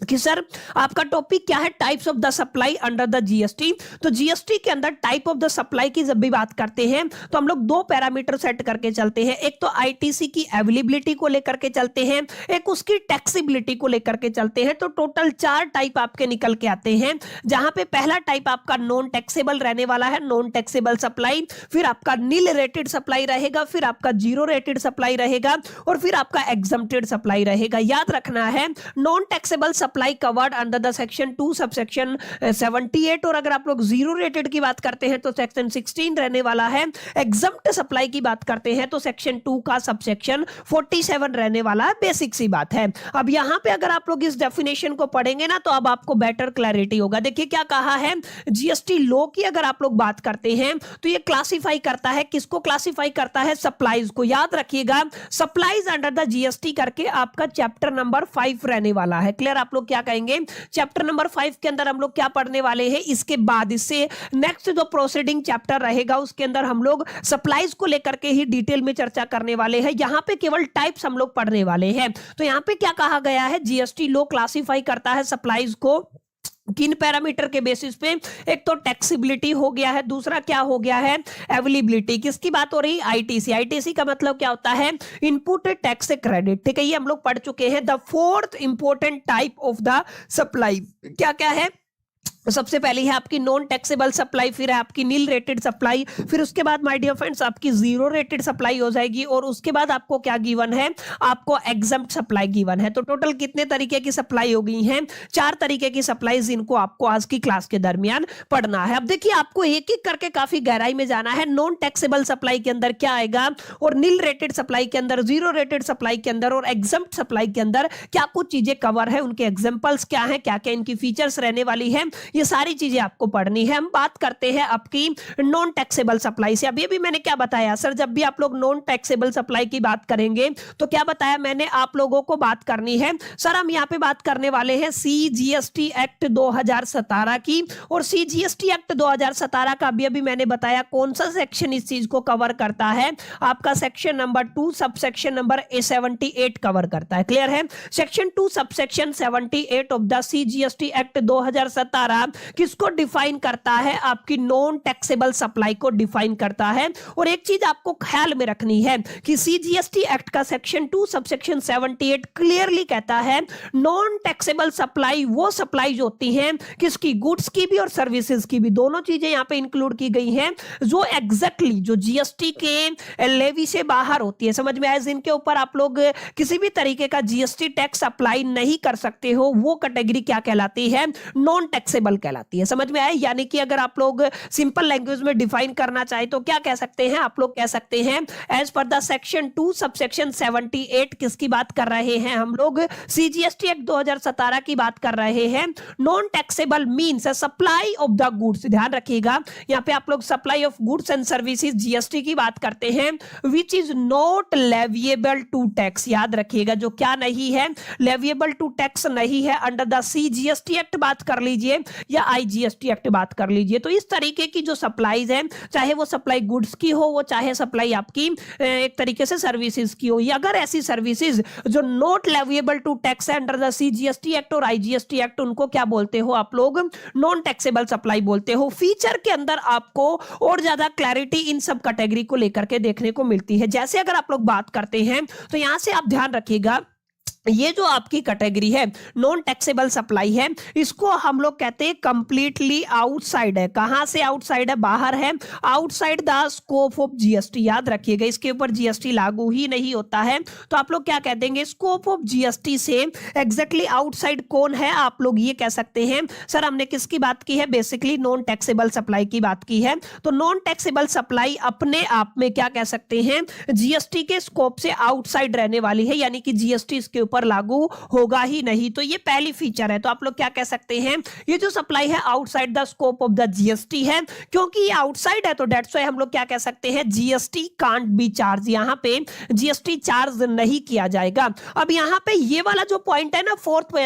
कि सर आपका टॉपिक क्या है, types of the supply under the GST. तो जीएसटी के अंदर टाइप ऑफ द सप्लाई की जब भी बात करते हैं तो हम लोग 2 पैरामीटर सेट करके चलते हैं। एक तो आईटीसी की अवेलेबिलिटी को लेकर के चलते हैं, एक उसकी टैक्सेबिलिटी को लेकर के चलते हैं। तो टोटल 4 टाइप आपके निकल के आते हैं, जहां पे पहला टाइप आपका नॉन टैक्सेबल रहने वाला है, नॉन टैक्सेबल सप्लाई। फिर आपका नील रेटेड सप्लाई रहेगा, फिर आपका जीरो रेटेड सप्लाई रहेगा, और फिर आपका एग्जम्प्टेड सप्लाई रहेगा। याद रखना है non taxable supply covered under the section 2 subsection 78। और अगर आप लोग जीरो रेटेड की बात करते हैं तो सेक्शन 16 रहने वाला है। एग्जम्प्ट सप्लाई की बात करते हैं तो सेक्शन 2 का सबसेक्शन 47 रहने वाला है। बेसिक सी बात है। अब यहां पे अगर आप लोग इस डेफिनेशन को पढ़ेंगे ना तो अब आपको बेटर क्लैरिटी होगा। देखिए क्या कहा है, जीएसटी लॉ की अगर आप लोग बात करते हैं तो ये क्लासिफाई करता है, किसको क्लासिफाई करता है, सप्लाईज को। याद रखिएगा सप्लाईज अंडर द जीएसटी करके आपका चैप्टर नंबर 5 रहने वाला है। क्लियर? आप लोग क्या कहेंगे, चैप्टर नंबर 5 के अंदर हम लोग क्या पढ़ने वाले हैं, इसके बाद इससे नेक्स्ट जो प्रोसीडिंग चैप्टर रहेगा उसके अंदर हम लोग सप्लाईज को लेकर के ही डिटेल में चर्चा करने वाले हैं। यहां पे केवल टाइप्स हम लोग पढ़ने वाले हैं। तो यहां पे क्या कहा गया है, जीएसटी लॉ क्लासिफाई करता है सप्लाईज को किन पैरामीटर के बेसिस पे, एक तो टैक्सेबिलिटी हो गया है, दूसरा क्या हो गया है, अवेलेबिलिटी। किसकी बात हो रही, आईटीसी। आईटीसी का मतलब क्या होता है, इनपुट टैक्स क्रेडिट। ठीक है, ये हम लोग पढ़ चुके हैं। The 4th important type of the supply क्या क्या है, सबसे पहली है आपकी नॉन टैक्सेबल सप्लाई, फिर है आपकी नील रेटेड सप्लाई, फिर उसके बाद माय डियर फ्रेंड्स आपकी जीरो रेटेड सप्लाई हो जाएगी, और उसके बाद आपको क्या गिवन है, आपको एग्जम्प्ट सप्लाई गिवन है। तो टोटल कितने तरीके की सप्लाई हो गई हैं, 4 तरीके की सप्लाई, जिनको आपको आज की क्लास के दरमियान पढ़ना है। अब देखिए आपको एक एक करके काफी गहराई में जाना है। नॉन टैक्सेबल सप्लाई के अंदर क्या आएगा, और नील रेटेड सप्लाई के अंदर, जीरो रेटेड सप्लाई के अंदर, और एग्जम्प्ट सप्लाई के अंदर क्या कुछ चीजें कवर है, उनके एग्जांपल्स क्या है, क्या क्या इनकी फीचर्स रहने वाली है, ये सारी चीजें आपको पढ़नी है। हम बात करते हैं आपकी नॉन टैक्सेबल सप्लाई से। अभी मैंने क्या बताया सर, जब भी आप लोग नॉन टैक्सेबल सप्लाई की बात करेंगे तो क्या बताया मैंने, आप लोगों को बात करनी है सर, हम यहां पे बात करने वाले हैं सीजीएसटी एक्ट 2017 की। और सीजीएसटी एक्ट 2017 का अभी मैंने बताया कौन सा सेक्शन इस चीज को कवर करता है, आपका section number 2 subsection number 78 cover करता है। क्लियर है? Section 2 subsection 78 of the CGST act 2017 किसको डिफाइन करता है, आपकी नॉन टैक्सेबल सप्लाई को डिफाइन करता है। और एक चीज आपको ख्याल में रखनी है कि सीजीएसटी एक्ट का सेक्शन 2 सबसेक्शन 78 क्लियरली कहता है नॉन टैक्सेबल सप्लाई वो सप्लाई होती हैं किसकी, गुड्स की भी और सर्विसेज की भी, दोनों चीजें यहां पे इंक्लूड की गई हैं, जो एग्जैक्टली जो जीएसटी के लेवी से बाहर होती है। समझ में आया? जिनके ऊपर आप लोग किसी भी तरीके का जीएसटी टैक्स अप्लाई नहीं कर सकते हो, वो कैटेगरी क्या कहलाती है, नॉन टैक्सेबल टैक्सेबल कहलाती है। समझ में आया? यानी कि अगर आप लोग सिंपल लैंग्वेज में डिफाइन करना चाहे तो क्या कह सकते हैं, आप लोग कह सकते हैं as per the section 2 subsection 78, किसकी बात कर रहे हैं हम लोग, सीजीएसटी एक्ट 2017 की बात कर रहे हैं। Non taxable means supply of the goods, ध्यान रखिएगा यहां पे आप लोग supply of goods and services GST की बात करते हैं, which is not leviable to tax, याद रखिएगा जो क्या नहीं है, लेविएबल टू टैक्स नहीं है, अंडर द सीजीएसटी एक्ट बात कर लीजिए या आईजीएसटी एक्ट बात कर लीजिए। तो इस तरीके की जो सप्लाईज है, चाहे वो सप्लाई गुड्स की हो, वो चाहे सप्लाई आपकी एक तरीके से सर्विसेज की हो, या अगर ऐसी सर्विसेज जो नॉट लेविएबल टू टैक्स है अंडर द सीजीएसटी एक्ट और आईजीएसटी एक्ट, उनको क्या बोलते हो आप लोग, नॉन टैक्सेबल सप्लाई बोलते हो। फीचर के अंदर आपको और ज्यादा क्लैरिटी इन सब कैटेगरी को लेकर के देखने को मिलती है। जैसे अगर आप लोग बात करते हैं तो यहां से आप ध्यान रखिएगा, ये जो आपकी कैटेगरी है नॉन टैक्सेबल सप्लाई है, इसको हम लोग कहते हैं कंप्लीटली आउटसाइड है। कहां से आउटसाइड है, बाहर है, outside the scope of GST, याद रखिएगा इसके ऊपर जीएसटी लागू ही नहीं होता है। तो आप लोग क्या कह देंगे, स्कोप ऑफ जीएसटी से एग्जैक्टली आउटसाइड कौन है, आप लोग ये कह सकते हैं सर हमने किसकी बात की है, बेसिकली नॉन टैक्सेबल सप्लाई की बात की है। तो नॉन टैक्सेबल सप्लाई अपने आप में क्या कह सकते हैं, जीएसटी के स्कोप से आउटसाइड रहने वाली है, यानी कि जीएसटी इसके ऊपर लागू होगा ही नहीं। तो ये पहली फीचर है। तो आप लोग क्या कह सकते हैं, ये जो सप्लाई है outside the scope of the GST है, क्योंकि ये आउटसाइड है तो दैट्स व्हाई हम लोग क्या कह सकते हैं, जीएसटी कांट बी चार्ज, यहां पे जीएसटी चार्ज नहीं किया जाएगा। अब यहां पे ये वाला जो पॉइंट है ना,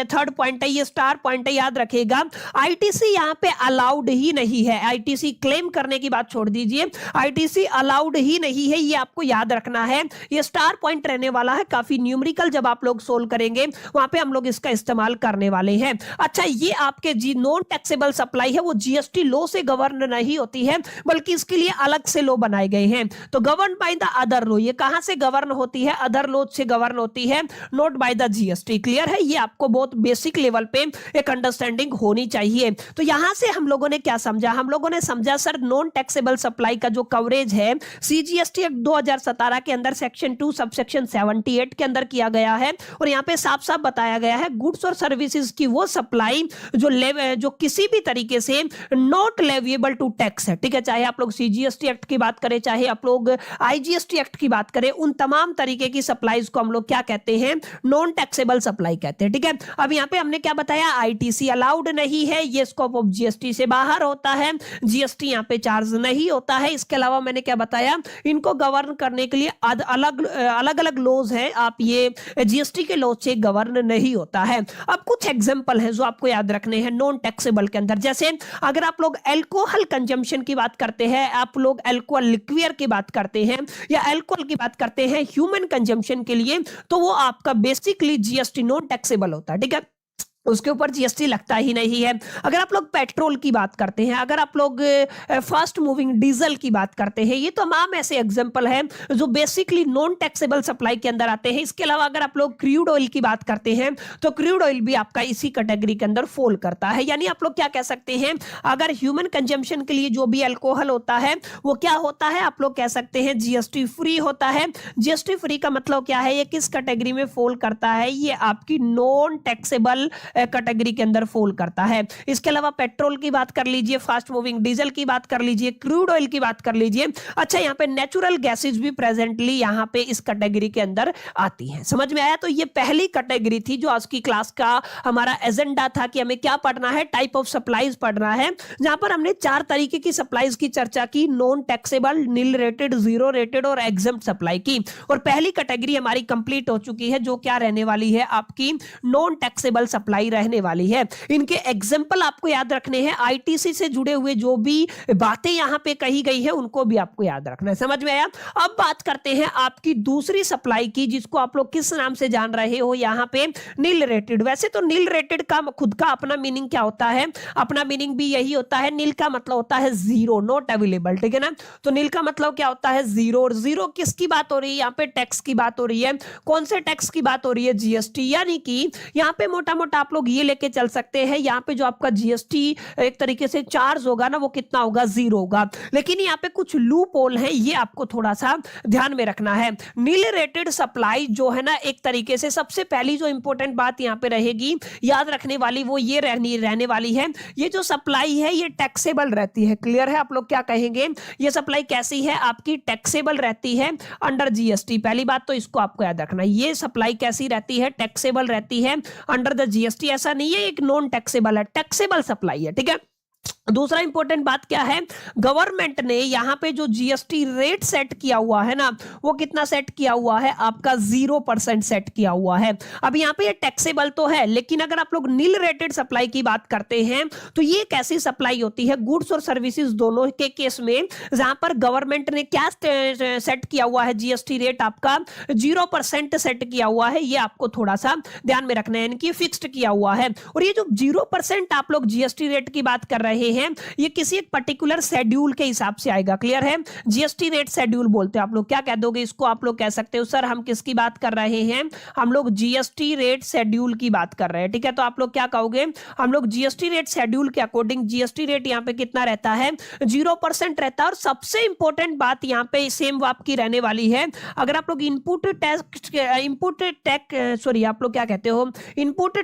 थर्ड पॉइंट है, ये स्टार पॉइंट है, याद रखिएगा आईटीसी यहां पे अलाउड ही नहीं है। आईटीसी क्लेम करने की बात छोड़ दीजिए, आईटीसी अलाउड ही नहीं है, ये आपको याद रखना है। ये स्टार पॉइंट रहने वाला है, काफी न्यूमेरिकल जब आप लोग सोल्व करेंगे वहां पे हम लोग इसका इस्तेमाल करने वाले हैं। अच्छा, ये आपके नॉन टैक्सेबल सप्लाई है वो जीएसटी लॉ से गवर्न नहीं होती है, बल्कि इसके लिए अलग से लॉ बनाए गए हैं। तो govern by the other law, ये कहां से गवर्न होती है, अदर लॉ से गवर्न होती है, not by the GST. Clear है? ये आपको बहुत बेसिक लेवल पे एक अंडरस्टैंडिंग होनी चाहिए। तो यहां से हम लोगों ने क्या समझा, हम लोगों ने समझा सर नॉन टैक्सेबल सप्लाई का जो कवरेज है सीजीएसटी एक्ट 2017 के अंदर सेक्शन 2 सबसेक्शन 78 के अंदर किया गया है, और यहां पे साफ साफ बताया गया है गुड्स और सर्विसेज की वो सप्लाई जो किसी भी तरीके से नॉट लेविएबल टू टैक्स है। ठीक है, चाहे आप लोग सीजीएसटी एक्ट की बात करें, चाहे आप लोग आईजीएसटी एक्ट की बात करें, उन तमाम तरीके की सप्लाईज को हम लोग क्या कहते हैं, नॉन टैक्सेबल सप्लाई कहते हैं। ठीक है, अब यहां पे हमने क्या बताया, आईटीसी अलाउड नहीं है, ये स्कोप ऑफ जीएसटी से बाहर होता है, जीएसटी यहां पे चार्ज नहीं होता है। इसके अलावा मैंने क्या बताया, इनको गवर्न करने के लिए अलग अलग लॉज हैं, आप ये जीएसटी के लॉ से गवर्न नहीं होता है। अब कुछ एग्जांपल हैं जो आपको याद रखने हैं नॉन टैक्सेबल के अंदर। जैसे अगर आप लोग अल्कोहल कंजम्पशन की बात करते हैं, आप लोग अल्कोहल लिक्वियर की बात करते हैं, या अल्कोहल की बात करते हैं ह्यूमन कंजम्पशन के लिए, तो वो आपका बेसिकली जीएसटी नॉन टैक्सेबल होता है। ठीक है, उसके ऊपर जीएसटी लगता ही नहीं है। अगर आप लोग पेट्रोल की बात करते हैं, अगर आप लोग फास्ट मूविंग डीजल की बात करते हैं, ये तमाम ऐसे एग्जांपल हैं जो बेसिकली नॉन टैक्सेबल सप्लाई के अंदर आते हैं। इसके अलावा अगर आप लोग क्रूड ऑयल की बात करते हैं तो क्रूड ऑयल भी आपका इसी कैटेगरी के अंदर फॉल करता है। यानी आप लोग क्या कह सकते हैं, अगर ह्यूमन कंजम्पशन के लिए जो भी अल्कोहल होता है वो क्या होता है, आप लोग कह सकते हैं जीएसटी फ्री होता है। जीएसटी फ्री का मतलब क्या है, ये किस कैटेगरी में फॉल करता है, ये आपकी नॉन टैक्सेबल कैटेगरी के अंदर फॉल करता है। इसके अलावा पेट्रोल की बात कर लीजिए, फास्ट मूविंग डीजल की बात कर लीजिए, क्रूड ऑयल की बात कर लीजिए। अच्छा, यहाँ पे नेचुरल गैसेज भी प्रेजेंटली यहाँ पे इस कैटेगरी के अंदर आती हैं। समझ में आया? तो ये पहली कैटेगरी थी जो आज की क्लास का हमारा एजेंडा था कि हमें क्या पढ़ना है, टाइप ऑफ सप्लाईज पढ़ना है, जहां पर हमने 4 तरीके की सप्लाईज की चर्चा की, non taxable, nil rated, zero rated और एग्जम्प्ट सप्लाई की। और पहली कैटेगरी हमारी कंप्लीट हो चुकी है, जो क्या रहने वाली है, आपकी नॉन टैक्सेबल सप्लाई रहने वाली है। इनके एग्जांपल आपको याद रखने हैं, आईटीसी से जुड़े हुए जो भी बातें यहां पे कही गई है उनको भी आपको याद रखना है। समझ में आया? अब बात करते हैं आपकी दूसरी सप्लाई की, जिसको आप लोग किस नाम से जान रहे हो यहां पे, नील रेटेड। वैसे तो नील रेटेड का खुद का अपना मीनिंग क्या होता है, अपना मीनिंग भी यही होता है, नील का मतलब होता है जीरो, नॉट अवेलेबल। ठीक है ना? तो नील का मतलब क्या होता है, जीरो। और जीरो किसकी बात हो रही है, यहां पे टैक्स की बात हो रही है। कौन से टैक्स की बात हो रही है, जीएसटी। यानी कि यहां पे मोटा मोटा आप लोग ये लेके चल सकते हैं, यहाँ पे जो आपका जीएसटी एक तरीके से चार्ज होगा ना वो कितना होगा, 0 होगा। लेकिन यहाँ पे कुछ लूप होल है, ये आपको थोड़ा सा ध्यान में रखना है। नील रेटेड सप्लाई जो है ना, एक तरीके से सबसे पहली जो इंपॉर्टेंट बात यहाँ पे रहेगी याद रखने वाली, वो ये रहने वाली है, ये जो सप्लाई है ये टैक्सेबल रहती है। क्लियर है? आप लोग क्या कहेंगे, ये सप्लाई कैसी है आपकी, टैक्सेबल रहती है अंडर जीएसटी। पहली बात तो इसको आपको याद रखना, ये सप्लाई कैसी रहती है, टैक्सेबल रहती है अंडर द जीएसटी। ऐसा नहीं है एक नॉन टैक्सेबल है, टैक्सेबल सप्लाई है। ठीक है, दूसरा इंपॉर्टेंट बात क्या है, गवर्नमेंट ने यहां पे जो जीएसटी रेट सेट किया हुआ है ना, वो कितना सेट किया हुआ है आपका, 0% सेट किया हुआ है। अब यहां पे ये टैक्सेबल तो है, लेकिन अगर आप लोग नील रेटेड सप्लाई की बात करते हैं तो ये एक ऐसी सप्लाई होती है गुड्स और सर्विसेज दोनों के केस में, जहां पर गवर्नमेंट ने क्या सेट किया हुआ है, जीएसटी रेट आपका 0% सेट किया हुआ है। ये आपको थोड़ा सा ध्यान में रखना है, यानी फिक्स्ड किया हुआ है। और ये जो 0% आप लोग जीएसटी रेट की बात कर रहे हैं, ये किसी एक पर्टिकुलर शेड्यूल के हिसाब से आएगा। क्लियर है? जीएसटी रेट शेड्यूल बोलते हैं। आप लोग क्या कह दोगे इसको, आप लोग कह सकते हो सर हम किसकी बात कर रहे हैं, हम लोग जीएसटी रेट शेड्यूल की बात कर रहे हैं। ठीक है, तो आप लोग क्या कहोगे, हम लोग जीएसटी रेट शेड्यूल के अकॉर्डिंग जीएसटी रेट यहाँ पे कितना रहता है, 0% रहता है। और सबसे इंपॉर्टेंट बात यहाँ पे सेम आपकी रहने वाली है, अगर आप लोग इनपुट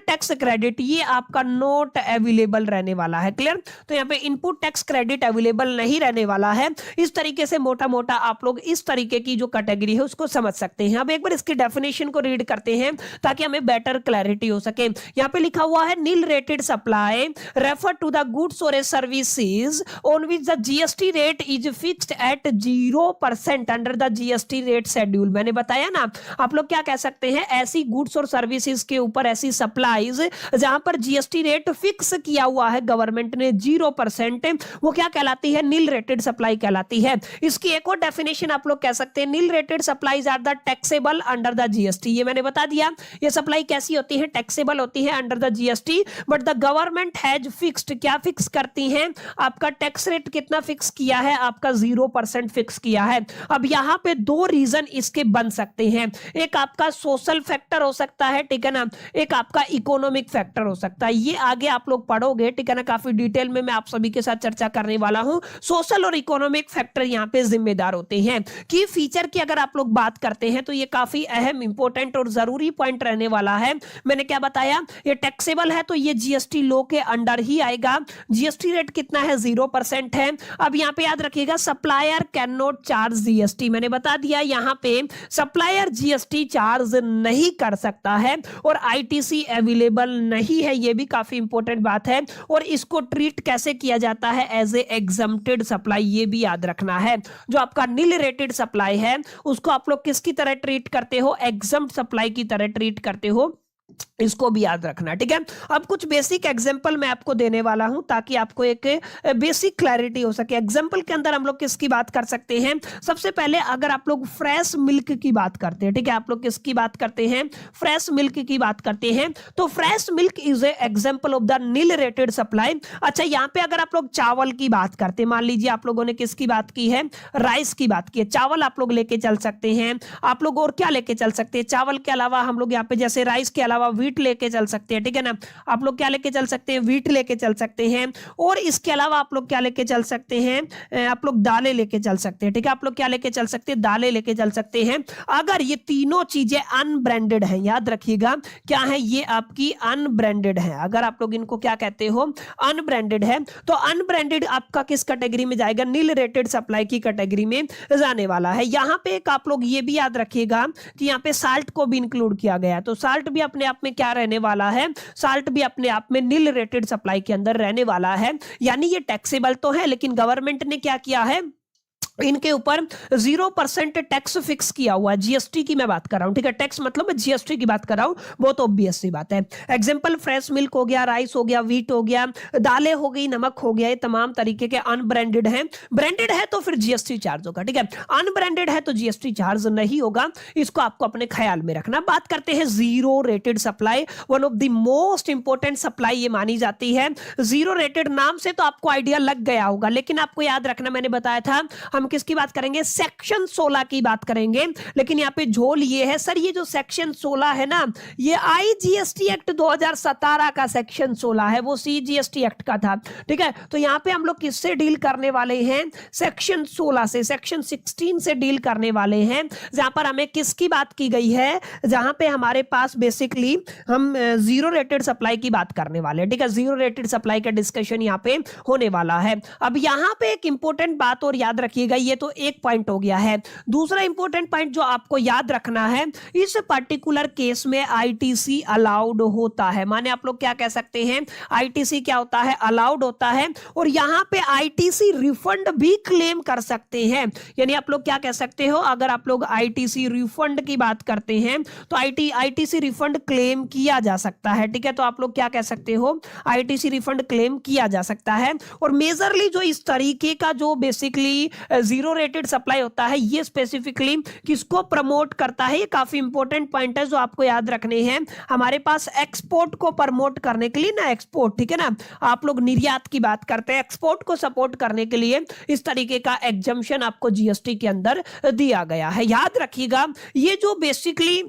टैक्स क्रेडिट, ये आपका नॉट अवेलेबल रहने वाला है। क्लियर? तो यहाँ पे इनपुट टैक्स क्रेडिट अवेलेबल नहीं रहने वाला है। इस तरीके से मोटा मोटा आप लोग इस तरीके की जो कैटेगरी है उसको समझ सकते हैं। अब एक बार इसकी डेफिनेशन को रीड करते हैं ताकि हमें बेटर क्लैरिटी हो सके। यहाँ पे लिखा हुआ है, nil rated supply refer to the goods और services on which the GST rate is fixed at 0% under the GST rate schedule. मैंने बताया ना, आप लोग क्या कह सकते हैं, ऐसी गुड्स और सर्विसेज के ऊपर ऐसी सप्लाईज जहां पर जीएसटी रेट फिक्स किया हुआ है गवर्नमेंट ने 0%, वो क्या कहलाती है, नील रेटेड सप्लाई कहलाती है। इसकी एक और डेफिनेशन आप लोग कह सकते हैं, nil rated supplies are the taxable under the GST. ये मैंने बता दिया, ये सप्लाई कैसी होती है, टैक्सेबल होती है under the GST, but the government has fixed, क्या फिक्स करती हैं, आपका टैक्स रेट कितना फिक्स किया है, आपका 0% फिक्स किया है। अब यहां पे दो रीजन इसके बन सकते हैं, एक आपका सोशल फैक्टर हो सकता है, ठीक है ना, एक आपका इकोनॉमिक फैक्टर हो सकता है। ये आगे आप लोग पढ़ोगे, ठीक है ना, काफी डिटेल में मैं आप सभी के साथ चर्चा करने वाला हूं। सोशल और इकोनॉमिक फैक्टर यहां पे जिम्मेदार होते हैं। की फीचर की अगर आप लोग बात करते हैं तो ये काफी अहम, इंपॉर्टेंट और जरूरी पॉइंट रहने वाला है। मैंने क्या बताया, ये टैक्सेबल है तो ये जीएसटी लॉ के अंडर ही आएगा। जीएसटी रेट कितना है, 0% है। अब यहां पे याद रखिएगा, supplier can not charge GST. मैंने बता दिया यहां पे सप्लायर जीएसटी चार्ज नहीं कर सकता है और आईटीसी अवेलेबल नहीं है। ये भी काफी इंपॉर्टेंट बात है। और इसको ट्रीट कैसे किया जाता है, एज ए एग्जम्प्टेड सप्लाई, ये भी याद रखना है। जो आपका नील रेटेड सप्लाई है उसको आप लोग किसकी तरह ट्रीट करते हो, एग्जम्प्ट सप्लाई की तरह ट्रीट करते हो, इसको भी याद रखना। ठीक है, अब कुछ बेसिक एग्जांपल मैं आपको देने वाला हूं ताकि आपको एक बेसिक क्लैरिटी हो सके। एग्जांपल के अंदर हम लोग किसकी बात कर सकते हैं, सबसे पहले अगर आप लोग फ्रेश मिल्क की बात करते हैं, ठीक है, आप लोग किसकी बात करते हैं, फ्रेश मिल्क की बात करते हैं, तो fresh milk is a example of the nil rated supply. अच्छा, यहां पे अगर आप लोग चावल की बात करते हैं, मान लीजिए आप लोगों ने किसकी बात की है, राइस की बात की है, चावल आप लोग लेके चल सकते हैं। आप लोग और क्या लेके चल सकते हैं, चावल के अलावा हम लोग यहाँ पे जैसे राइस के अलावा वीट लेके चल सकते हैं, ठीक है ना, आप लोग क्या लेके चल सकते हैं, वीट लेके चल सकते हैं। और इसके अलावा आप लोग क्या लेके चल सकते हैं, आप लोग दालें लेके चल सकते हैं, ठीक है, आप लोग क्या लेके चल सकते हैं, दालें लेके चल सकते हैं। अगर ये तीनों चीजें अनब्रांडेड हैं, याद रखिएगा क्या है, ये आपकी अनब्रांडेड है। अगर आप लोग इनको क्या कहते हो, अनब्रांडेड है, तो अनब्रांडेड आपका किस कैटेगरी में जाएगा, नील रेटेड सप्लाई की कैटेगरी में जाने वाला है। यहां पे एक आप लोग ये भी याद रखिएगा कि यहाँ पे साल्ट को भी इंक्लूड किया गया है, तो साल्ट भी अपने आप में क्या रहने वाला है, साल्ट भी अपने आप में नील रेटेड सप्लाई के अंदर रहने वाला है। यानी ये टैक्सेबल तो है, लेकिन गवर्नमेंट ने क्या किया है, इनके ऊपर 0% टैक्स फिक्स किया हुआ है। जीएसटी की मैं बात कर रहा हूं, ठीक है, टैक्स मतलब मैं जीएसटी की बात कर रहा हूं, बहुत ऑब्वियस सी बात है। एग्जांपल फ्रेश मिल्क हो गया, राइस हो गया, वीट हो गया, दालें हो गई, नमक हो गया, ये तमाम तरीके के अनब्रांडेड हैं। ब्रांडेड है तो फिर जीएसटी चार्ज होगा, ठीक है, अनब्रांडेड है तो जीएसटी चार्ज नहीं होगा। इसको आपको अपने ख्याल में रखना। बात करते हैं zero rated supply, one of the most important supply ये मानी जाती है। जीरो रेटेड नाम से तो आपको आइडिया लग गया होगा, लेकिन आपको याद रखना, मैंने बताया था हम हम किसकी बात करेंगे, सेक्शन 16 की बात करेंगे। लेकिन यहाँ पे झोल ये है सर, ये जो सेक्शन 16 है ना, ये आईजीएसटी एक्ट 2017 का सेक्शन 16 है, वो सीजीएसटी एक्ट का था। ठीक है, तो यहाँ पे हम लोग किससे डील करने वाले हैं, सेक्शन 16 से, सेक्शन 16 से डील करने वाले हैं, जहां पर हमें किसकी बात की गई है, जहां पे हमारे पास बेसिकली हम जीरो रेटेड सप्लाई की बात करने वाले हैं। ठीक है, जीरो रेटेड सप्लाई का डिस्कशन यहाँ पे होने वाला है। अब यहाँ पे एक इंपॉर्टेंट बात और याद रखिएगा, ये तो एक पॉइंट हो गया है। दूसरा इंपॉर्टेंट पॉइंट जो आपको याद रखना है, इस पर्टिकुलर केस में आईटीसी अलाउड होता है। माने आप लोग क्या कह सकते हैं, आईटीसी क्या होता है, अलाउड होता है। और यहां पे आईटीसी रिफंड भी क्लेम कर सकते हैं। यानी आप लोग क्या कह सकते हो, अगर आप लोग आईटीसी रिफंड की बात करते हैं तो आईटीसी रिफंड क्लेम किया जा सकता है। ठीक है, तो आप लोग क्या कह सकते हो, आईटीसी रिफंड क्लेम किया जा सकता है। और मेजरली जो इस तरीके का जो बेसिकली जीरो रेटेड सप्लाई होता है, ये स्पेसिफिकली किसको प्रमोट करता है, ये काफी इंपॉर्टेंट पॉइंट है जो आपको याद रखने हैं। हमारे पास एक्सपोर्ट को प्रमोट करने के लिए ना, एक्सपोर्ट, ठीक है ना, आप लोग निर्यात की बात करते हैं, एक्सपोर्ट को सपोर्ट करने के लिए इस तरीके का एग्जम्पशन आपको जीएसटी के अंदर दिया गया है। याद रखिएगा, ये जो बेसिकली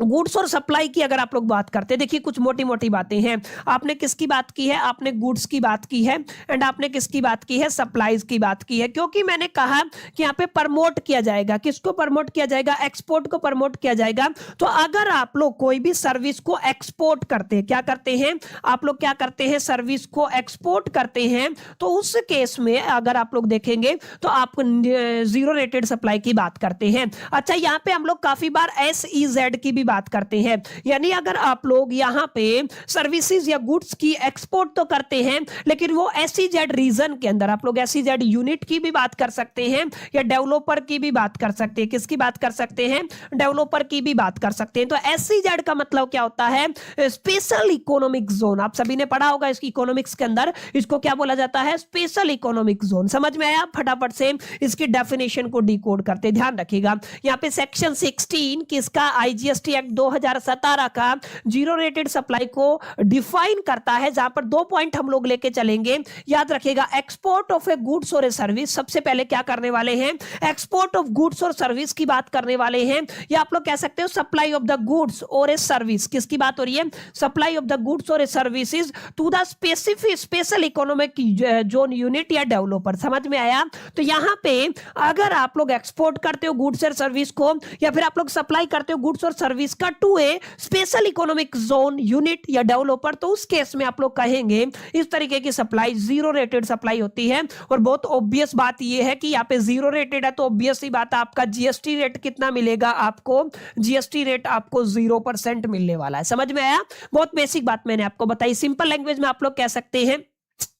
गुड्स और सप्लाई की अगर आप लोग बात करते हैं, देखिए कुछ मोटी मोटी बातें हैं। आपने किसकी बात की है, आपने गुड्स की बात की है, एंड आपने किसकी बात की है, सप्लाईज की बात की है। क्योंकि मैंने कहा कि यहाँ पे प्रमोट किया जाएगा, किसको प्रमोट किया जाएगा, एक्सपोर्ट को प्रमोट किया जाएगा। तो अगर आप लोग कोई भी सर्विस को एक्सपोर्ट करते हैं, क्या करते हैं आप लोग, क्या करते हैं, सर्विस को एक्सपोर्ट करते हैं, तो उस केस में अगर आप लोग देखेंगे तो आप जीरो रेटेड सप्लाई की बात करते हैं। अच्छा, यहाँ पे हम लोग काफी बार SEZ की बात करते हैं। यानी अगर आप लोग यहां पे सर्विसेज या गुड्स की एक्सपोर्ट तो करते हैं, लेकिन वो SEZ रीजन के अंदर, आप लोग SEZ यूनिट की भी बात कर सकते हैं या डेवलपर की भी बात कर सकते हैं। किसकी बात कर सकते हैं, डेवलपर की भी बात कर सकते हैं। तो SEZ का मतलब क्या होता है, स्पेशल इकोनॉमिक जोन। आप सभी ने पढ़ा होगा इसकी इकोनॉमिक्स के अंदर, इसको क्या बोला जाता है, स्पेशल इकोनॉमिक जोन। समझ में आया, फटाफट से इसकी डेफिनेशन को डिकोड करते, ध्यान रखिएगा। यहां पे सेक्शन 16 किसका, आईजीएसटी एक्ट 2017 का जीरो रेटेड सप्लाई को डिफाइन करता है, जहां पर 2 पॉइंट हम लोग लेके चलेंगे। याद रखिएगा, एक्सपोर्ट ऑफ ए गुड्स और ए सर्विस, सबसे पहले क्या करने वाले हैं, एक्सपोर्ट ऑफ गुड्स और सर्विस की बात करने वाले हैं। या आप लोग कह सकते हो सप्लाई ऑफ द गुड्स और ए सर्विस, किसकी बात हो रही है, सप्लाई ऑफ द गुड्स और a services to the specific special economic zone unit या डेवलपर। समझ में आया। तो यहां पे अगर आप लोग एक्सपोर्ट करते हो गुड्स और सर्विस को, या फिर आप लोग सप्लाई करते हो गुड्स और सर्विस का to a special economic zone unit या डेवलपर, तो उस केस में आप लोग कहेंगे इस तरीके की सप्लाई जीरो रेटेड सप्लाई होती है। और बहुत ऑब्वियस बात यह है कि यहाँ पे जीरो रेटेड है, तो ऑब्वियस सी बात है, आपका जीएसटी रेट कितना मिलेगा, आपको जीएसटी रेट आपको 0% मिलने वाला है। समझ में आया, बहुत बेसिक बात मैंने आपको बताई, सिंपल लैंग्वेज में आप लोग कह सकते हैं।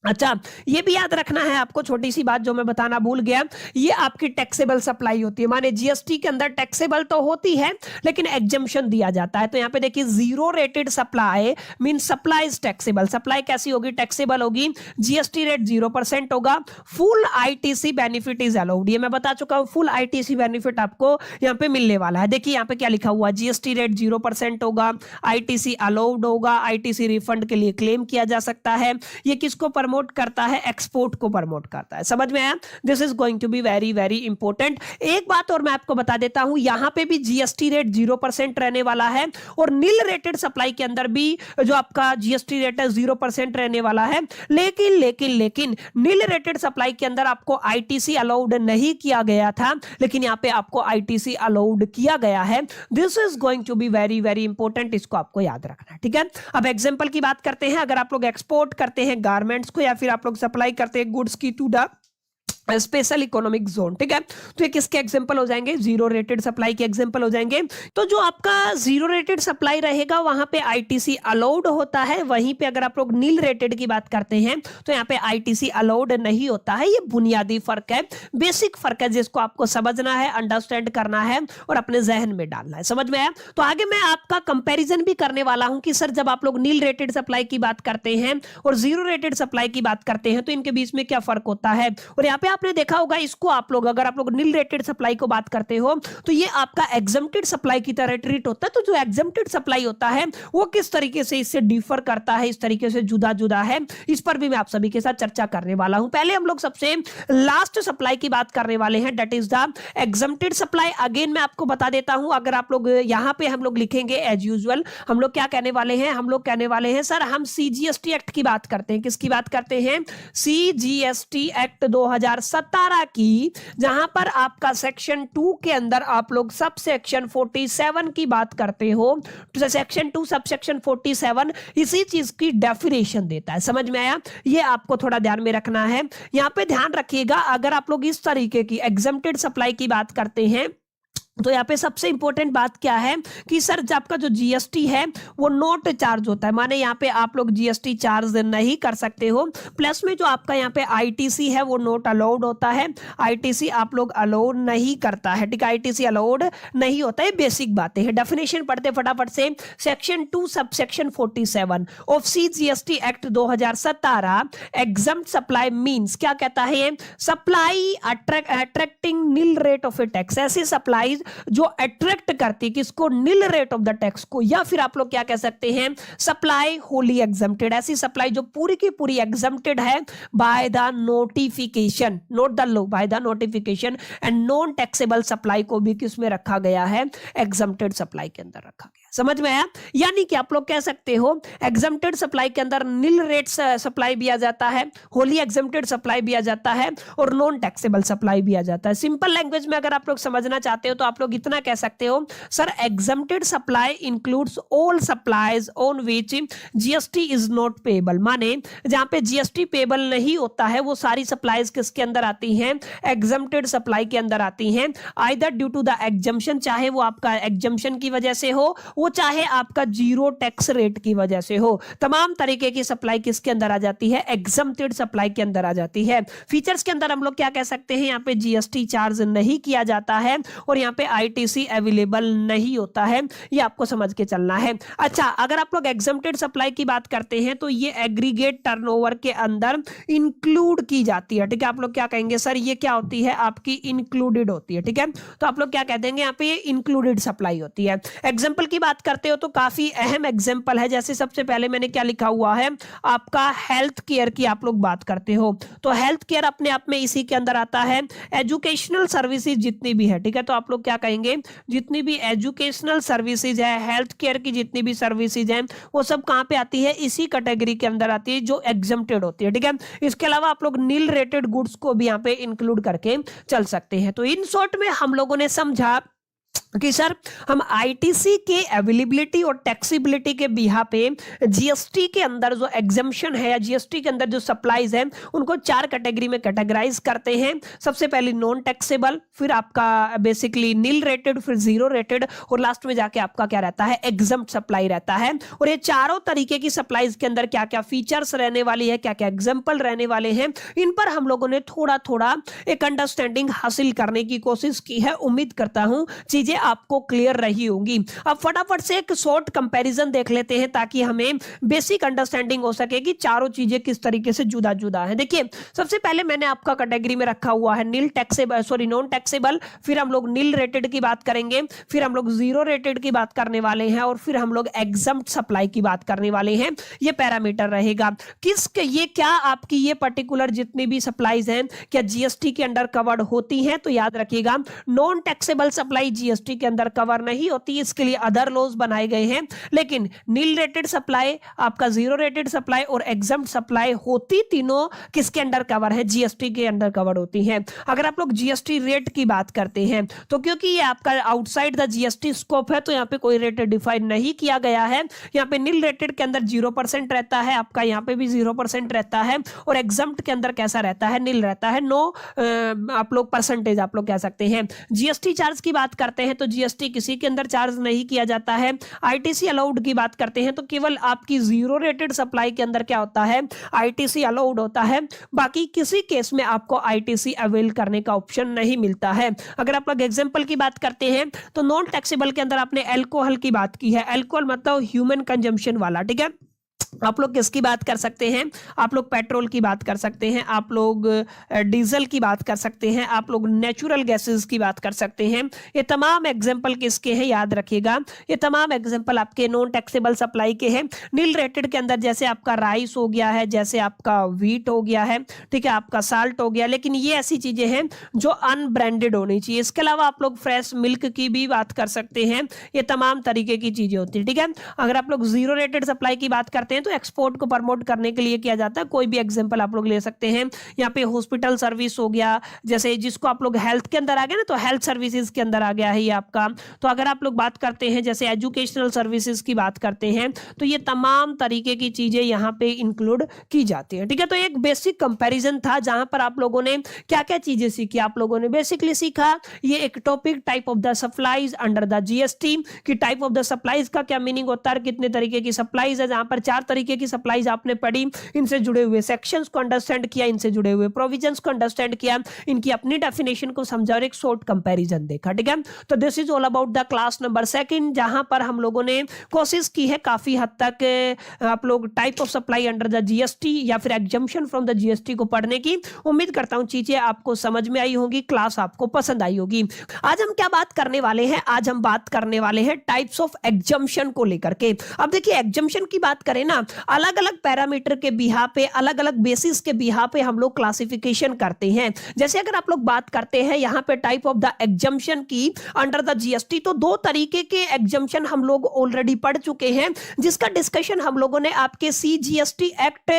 अच्छा, ये भी याद रखना है आपको, छोटी सी बात जो मैं बताना भूल गया, ये आपकी टैक्सेबल सप्लाई होती है। माने जीएसटी के अंदर टैक्सेबल तो होती है, लेकिन एग्जम्पशन दिया जाता है। तो यहाँ पे देखिए, zero rated supply mean supply is taxable. Supply कैसी होगी, टैक्सेबल होगी, जीएसटी रेट 0% होगा, full ITC benefit is allowed. ये मैं बता चुका हूं, फुल आईटीसी बेनिफिट आपको यहाँ पे मिलने वाला है। देखिए यहाँ पे क्या लिखा हुआ, जीएसटी रेट 0% होगा, आईटीसी अलाउड होगा, आईटीसी रिफंड के लिए क्लेम किया जा सकता है। ये किसको प्रमोट करता है, एक्सपोर्ट को प्रमोट करता है। समझ में आया, this is going to be very very important. एक बात और मैं आपको बता देता हूं, यहां पे भी जीएसटी रेट 0% रहने वाला है, और नील रेटेड सप्लाई के अंदर भी जो आपका जीएसटी रेट है 0% रहने वाला है। लेकिन लेकिन लेकिन नील रेटेड सप्लाई के अंदर आपको आईटीसी अलाउड नहीं किया गया था, लेकिन यहां पे आपको आईटीसी अलाउड किया गया है। This is going to be very very important, इसको आपको याद रखना है। ठीक है, अब एग्जांपल की बात करते हैं। अगर आप लोग एक्सपोर्ट करते हैं गारमेंट्स को, या फिर आप लोग सप्लाई करते हैं गुड्स की to the special economic zone, ठीक है, तो ये किसके एग्जांपल हो जाएंगे, जीरो रेटेड सप्लाई के एग्जांपल हो जाएंगे। तो जो आपका जीरो रेटेड सप्लाई रहेगा, वहां पे आईटीसी अलाउड होता है। वहीं पे अगर आप लोग नील रेटेड की बात करते हैं, तो यहाँ पे आईटीसी अलाउड नहीं होता है। ये बुनियादी फर्क है, बेसिक फर्क है, जिसको आपको समझना है, अंडरस्टैंड करना है और अपने जहन में डालना है। समझ में आया। तो आगे मैं आपका कंपेरिजन भी करने वाला हूं कि सर जब आप लोग नील रेटेड सप्लाई की बात करते हैं और जीरो रेटेड सप्लाई की बात करते हैं, तो इनके बीच में क्या फर्क होता है। और यहाँ पे आपने देखा होगा इसको आप लोग, अगर आप लोग नील रेटेड सप्लाई को बात करते हो तो ये आपका एग्जम्प्टेड सप्लाई की तरह ट्रीट होता है। तो जो एग्जम्प्टेड सप्लाई होता है वो किस तरीके से इससे डिफर करता है, इस तरीके से जुदा जुदा है, इस पर भी मैं आप सभी के साथ चर्चा करने वाला हूं। पहले हम लोग सबसे लास्ट सप्लाई की बात करने वाले हैं, that is the exempted supply. Again मैं आपको बता देता हूं, अगर आप लोग यहां पे हम लोग लिखेंगे एज यूजुअल, हम लोग क्या कहने वाले हैं, हम लोग कहने वाले हैं सर हम सीजीएसटी एक्ट की बात करते हैं। किसकी बात करते हैं? सीजीएसटी एक्ट 2017 की, जहां पर आपका सेक्शन 2 के अंदर आप लोग सब सेक्शन 47 की बात करते हो। तो सेक्शन 2 सब सेक्शन 47 इसी चीज की डेफिनेशन देता है। समझ में आया? ये आपको थोड़ा ध्यान में रखना है। यहां पे ध्यान रखिएगा, अगर आप लोग इस तरीके की एग्जम्प्टेड सप्लाई की बात करते हैं तो यहाँ पे सबसे इंपॉर्टेंट बात क्या है कि सर आपका जो जीएसटी है वो नोट चार्ज होता है, माने यहाँ पे आप लोग जीएसटी चार्ज नहीं कर सकते हो। प्लस में जो आपका यहाँ पे आईटीसी है वो नोट अलाउड होता है, आईटीसी आप लोग अलाउड नहीं करता है, ठीक है, आईटीसी अलाउड नहीं होता है। बेसिक बातें हैं, डेफिनेशन पढ़ते फटाफट से। Section 2 sub section 47 of CGST act 2017 exempt supply means, क्या कहता है ये? Supply attracting nil rate of a tax, ऐसी सप्लाई जो अट्रैक्ट करती है किसको? Nil rate of the tax को। या फिर आप लोग क्या कह सकते हैं? सप्लाई होली एग्जम्प्टेड, ऐसी सप्लाई जो पूरी की पूरी एग्जम्प्टेड है by the notification, note the law, by the notification. And non taxable supply को भी किसमें रखा गया है? एग्जम्प्टेड सप्लाई के अंदर रखा गया। समझ में आया? यानी कि आप लोग कह सकते हो एग्जम्प्टेड सप्लाई के अंदर नील रेट सप्लाई भी आ जाता है, होली एग्जम्प्टेड सप्लाई भी आ जाता है, और नॉन टैक्सेबल सप्लाई भी आ जाता है। सिंपल लैंग्वेज में अगर आप लोग समझना चाहते हो तो आप लोग इतना कह सकते हो, sir exempted supply includes all supplies on which GST is not payable, माने जहां पे जीएसटी पेएबल नहीं होता है वो सारी सप्लाईज किसके अंदर आती हैं? एग्जम्प्टेड सप्लाई के अंदर आती हैं। Either due to the exemption, चाहे वो आपका एग्जम्पशन की वजह से हो, वो चाहे आपका जीरो टैक्स रेट की वजह से हो, तमाम तरीके की सप्लाई किसके अंदर आ जाती है? एग्जम्प्टेड सप्लाई के अंदर आ जाती है। फीचर्स के अंदर हम लोग क्या कह सकते हैं? यहाँ पे जीएसटी चार्ज नहीं किया जाता है और यहाँ पे आईटीसी अवेलेबल नहीं होता है, ये आपको समझ के चलना है। अच्छा, अगर आप लोग एग्जम्प्टेड सप्लाई की बात करते हैं तो ये एग्रीगेट टर्नओवर के अंदर इंक्लूड की जाती है, ठीक है। आप लोग क्या कहेंगे? सर ये क्या होती है? आपकी इंक्लूडेड होती है, ठीक है। तो आप लोग क्या कह देंगे? यहाँ पे ये इंक्लूडेड सप्लाई होती है। एग्जाम्पल की बात करते हो तो काफी अहम एग्जाम्पल है, जैसे सबसे पहले मैंने क्या लिखा हुआ है, आपका हेल्थ केयर की आप लोग बात करते हो तो हेल्थ केयर अपने आप में इसी के अंदर आता है। एजुकेशनल सर्विसेज जितनी भी है, ठीक है, तो आप लोग क्या कहेंगे? जितनी भी एजुकेशनल सर्विसेज है, हेल्थ केयर की जितनी भी सर्विसेज हैं, वो सब कहां पे आती है? इसी कैटेगरी के अंदर आती है जो एग्जम्प्टेड होती है, ठीक है। इसके अलावा आप लोग नील रेटेड गुड्स को भी यहाँ पे इंक्लूड करके चल सकते हैं। तो इन शॉर्ट में हम लोगों ने समझा कि सर हम आईटीसी के अवेलेबिलिटी और टैक्सेबिलिटी के बिहा पे जीएसटी के अंदर जो एग्जम्पशन है या जीएसटी के अंदर जो सप्लाईज है उनको 4 कैटेगरी में कैटेगराइज करते हैं। सबसे पहले नॉन टैक्सेबल, फिर आपका बेसिकली नील रेटेड, फिर जीरो रेटेड, और लास्ट में जाके आपका क्या रहता है? एग्जम्प्ट सप्लाई रहता है। और ये चारों तरीके की सप्लाईज के अंदर क्या क्या फीचर्स रहने वाली है, क्या क्या एग्जाम्पल रहने वाले हैं, इन पर हम लोगों ने थोड़ा थोड़ा एक अंडरस्टैंडिंग हासिल करने की कोशिश की है। उम्मीद करता हूं चीजें आपको क्लियर रही होंगी। अब फटाफट से एक शॉर्ट कंपैरिजन देख लेते हैं ताकि हमें बेसिक अंडरस्टैंडिंग हो सके कि चारों चीजें किस तरीके से जुदा जुदा है। देखिए, सबसे पहले मैंने आपका कैटेगरी में रखा हुआ है नील टैक्सेबल, सॉरी नॉन टैक्सेबल, फिर हम लोग नील रेटेड की बात करेंगे, फिर हम लोग जीरो रेटेड की बात करने वाले हैं, और फिर हम लोग एग्जम्प्ट सप्लाई की बात करने वाले हैं। ये पैरामीटर रहेगा ये क्या आपकी ये पर्टिकुलर जितनी भी सप्लाईज हैं क्या जीएसटी के अंडर कवर्ड होती हैं? तो याद रखिएगा नॉन टैक्सेबल सप्लाई जीएसटी के अंदर कवर नहीं होती, इसके लिए अदर लॉज बनाए गए हैं। लेकिन नील रेटेड सप्लाई, आपका जीरो रेटेड सप्लाई और एग्जम्प्ट सप्लाई होती तीनों किसके अंडर कवर है? जीएसटी के अंडर कवर होती हैं। अगर आप लोग जीएसटी रेट की बात करते हैं तो क्योंकि ये आपका आउटसाइड द जीएसटी स्कोप है तो यहाँ पे कोई रेट डिफाइन नहीं किया गया है। यहाँ पे नील रेटेड के अंदर 0% रहता है, आपका यहाँ पे भी 0% रहता है, और एग्जम्प्ट के अंदर कैसा रहता है? नील रहता है। नो आप लोग परसेंटेज आप लोग कह सकते हैं। जीएसटी चार्ज की बात करते हैं तो जीएसटी किसी के अंदर चार्ज नहीं किया जाता है। आईटीसी अलाउड की बात करते हैं तो केवल आपकी जीरो रेटेड सप्लाई के अंदर क्या होता है? आईटीसी अलाउड होता है। बाकी किसी केस में आपको आईटीसी अवेल करने का ऑप्शन नहीं मिलता है। अगर आप लोग एग्जांपल की बात करते हैं तो नॉन टैक्सेबल के अंदर आपने अल्कोहल की बात की है। अल्कोहल मतलब ह्यूमन कंजम्पशन वाला, ठीक है। आप लोग किसकी बात कर सकते हैं, आप लोग पेट्रोल की बात कर सकते हैं, आप लोग डीजल की बात कर सकते हैं, आप लोग नेचुरल गैसेस की बात कर सकते हैं। ये तमाम एग्जांपल किसके हैं, याद रखिएगा, ये तमाम एग्जांपल आपके नॉन टैक्सेबल सप्लाई के हैं। नील रेटेड के अंदर जैसे आपका राइस हो गया है, जैसे आपका व्हीट हो गया है, ठीक है, आपका साल्ट हो गया, लेकिन ये ऐसी चीजें हैं जो अनब्रांडेड होनी चाहिए। इसके अलावा आप लोग फ्रेश मिल्क की भी बात कर सकते हैं। ये तमाम तरीके की चीजें होती है, ठीक है। अगर आप लोग जीरो रेटेड सप्लाई की बात करते हैं तो एक्सपोर्ट को प्रमोट करने के लिए किया जाता है। कोई भी एग्जांपल आप लोग ले सकते हैं। यहाँ पे हॉस्पिटल सर्विस हो गया, जैसे जिसको आप लोग हेल्थ के अंदर आ गया ना, तो हेल्थ सर्विसेज के अंदर आ गया है ये आपका। तो अगर आप लोग बात करते हैं जैसे एजुकेशनल सर्विसेज की बात करते हैं, तो ये तमाम तरीके की चीजें यहाँ पे इंक्लूड की जाती है, ठीक है। तो एक बेसिक कंपैरिजन था जहां पर आप लोगों ने क्या क्या चीजें सीखी। आप लोगों ने बेसिकली सीखा ये एक topic type of the supplies under the GST, कि टाइप ऑफ द सप्लाईज का क्या मीनिंग होता है, कितने तरीके की सप्लाईज है, जहां पर 4 तरीके की सप्लाईज आपने पढ़ी, इनसे जुड़े हुए सेक्शंस को अंडरस्टैंड किया, इनसे जुड़े हुए प्रोविजंस को अंडरस्टैंड किया, इनकी अपनी डेफिनेशन को समझा और एक शॉर्ट कंपैरिजन देखा, ठीक है। तो this is all about the class number 2, जहां पर हम लोगों ने कोशिश की है काफी हद तक आप लोग type of supply under the GST या फिर एग्जम्पशन फ्रॉम द जीएसटी को पढ़ने की। उम्मीद करता हूं चीजें आपको समझ में आई होंगी, क्लास आपको पसंद आई होगी। आज हम क्या बात करने वाले हैं, आज हम बात करने वाले हैं टाइप्स ऑफ एग्जम्पशन को लेकर के। अब देखिए एग्जम्पशन की बात करें ना, अलग अलग पैरामीटर के बिहा पे, अलग अलग बेसिस के बिहा पे हम लोग क्लासिफिकेशन करते हैं। जैसे अगर आप लोग बात करते हैं यहां पे टाइप ऑफ द एग्जम्पशन की अंडर द जीएसटी, तो 2 तरीके के एग्जम्पशन हम लोग ऑलरेडी पढ़ चुके हैं, जिसका डिस्कशन हम लोगों ने आपके सीजीएसटी एक्ट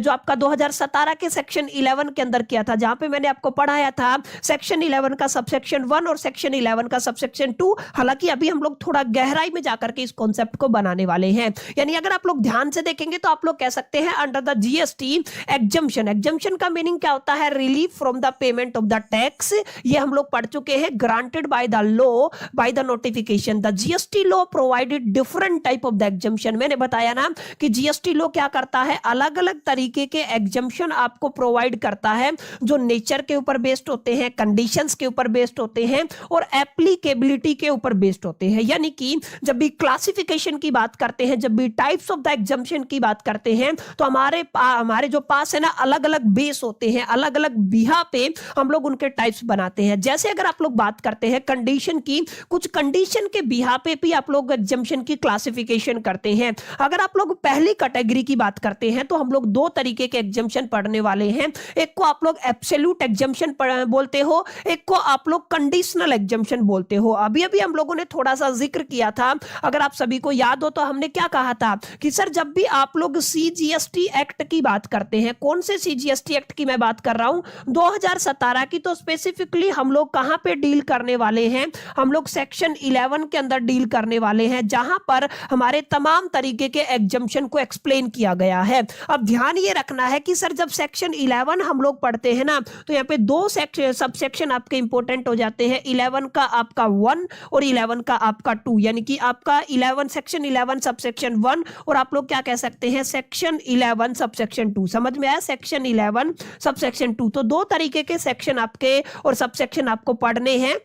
जो आपका 2017 के सेक्शन 11 के अंदर किया था, जहां पे मैंने आपको पढ़ाया था सेक्शन 11 का सबसेक्शन 1 और सेक्शन 11 का सबसेक्शन 2। हालांकि अभी हम लोग थोड़ा गहराई में जाकर के इस कॉन्सेप्ट को बनाने वाले हैं। यानी अगर आप लोग ध्यान से देखेंगे तो आप लोग कह सकते हैं under the GST exemption, exemption का मीनिंग क्या होता है, relief from the payment of the tax. ये हम लोग पढ़ चुके हैं, granted by the law by the notification. The GST law provided different type of the exemption. मैंने बताया ना कि जीएसटी लॉ क्या करता है, अलग अलग तरीके के एग्जम्पशन आपको प्रोवाइड करता है, जो नेचर के ऊपर बेस्ड होते हैं, कंडीशंस के ऊपर बेस्ड होते हैं और एप्लीकेबिलिटी के ऊपर बेस्ड होते हैं। यानी कि जब भी क्लासिफिकेशन की बात करते हैं, जब भी टाइप्स ऑफ द एग्जम्पशन की बात करते हैं, तो हमारे जो पास है ना अलग अलग बेस होते हैं, अलग अलग बिहा पे हम लोग उनके टाइप्स बनाते हैं। जैसे अगर आप लोग बात करते हैं कंडीशन की, कुछ कंडीशन के बिहा पे भी आप लोग एग्जम्पशन की क्लासिफिकेशन करते हैं। अगर आप लोग पहली कैटेगरी की बात करते हैं तो हम लोग 2 तरीके के एग्जम्पशन पढ़ने वाले हैं। एक को आप लोग एब्सोल्यूट एग्जम्पशन बोलते हो, एक को आप लोग कंडीशनल एग्जम्पशन बोलते हो। अभी अभी हम लोगों ने थोड़ा सा जिक्र किया था, अगर आप सभी को याद हो तो हमने क्या कहा था कि सर जब भी आप लोग सीजीएसटी एक्ट की बात करते हैं, कौन से सीजीएसटी एक्ट की मैं बात कर रहा हूं, 2017 की, तो स्पेसिफिकली हम लोग कहां पे डील करने वाले हैं, हम लोग सेक्शन 11 के अंदर डील करने वाले हैं, जहां पर हमारे तमाम तरीके के एग्जम्पशन को एक्सप्लेन किया गया है। अब ध्यान ये रखना है कि सर जब सेक्शन 11 हम लोग पढ़ते हैं ना, तो यहाँ पे 2 सबसेक्शन आपके इंपॉर्टेंट हो जाते हैं, 11 का आपका 1 और 11 का आपका 2। यानी कि आपका 11 सेक्शन 11 सबसेक्शन 1 और आप लोग क्या कह सकते हैं सेक्शन 11 सबसेक्शन 2। समझ में आया, सेक्शन 11 सबसेक्शन 2। तो 2 तरीके के सेक्शन आपके और सबसेक्शन आपको पढ़ने हैं,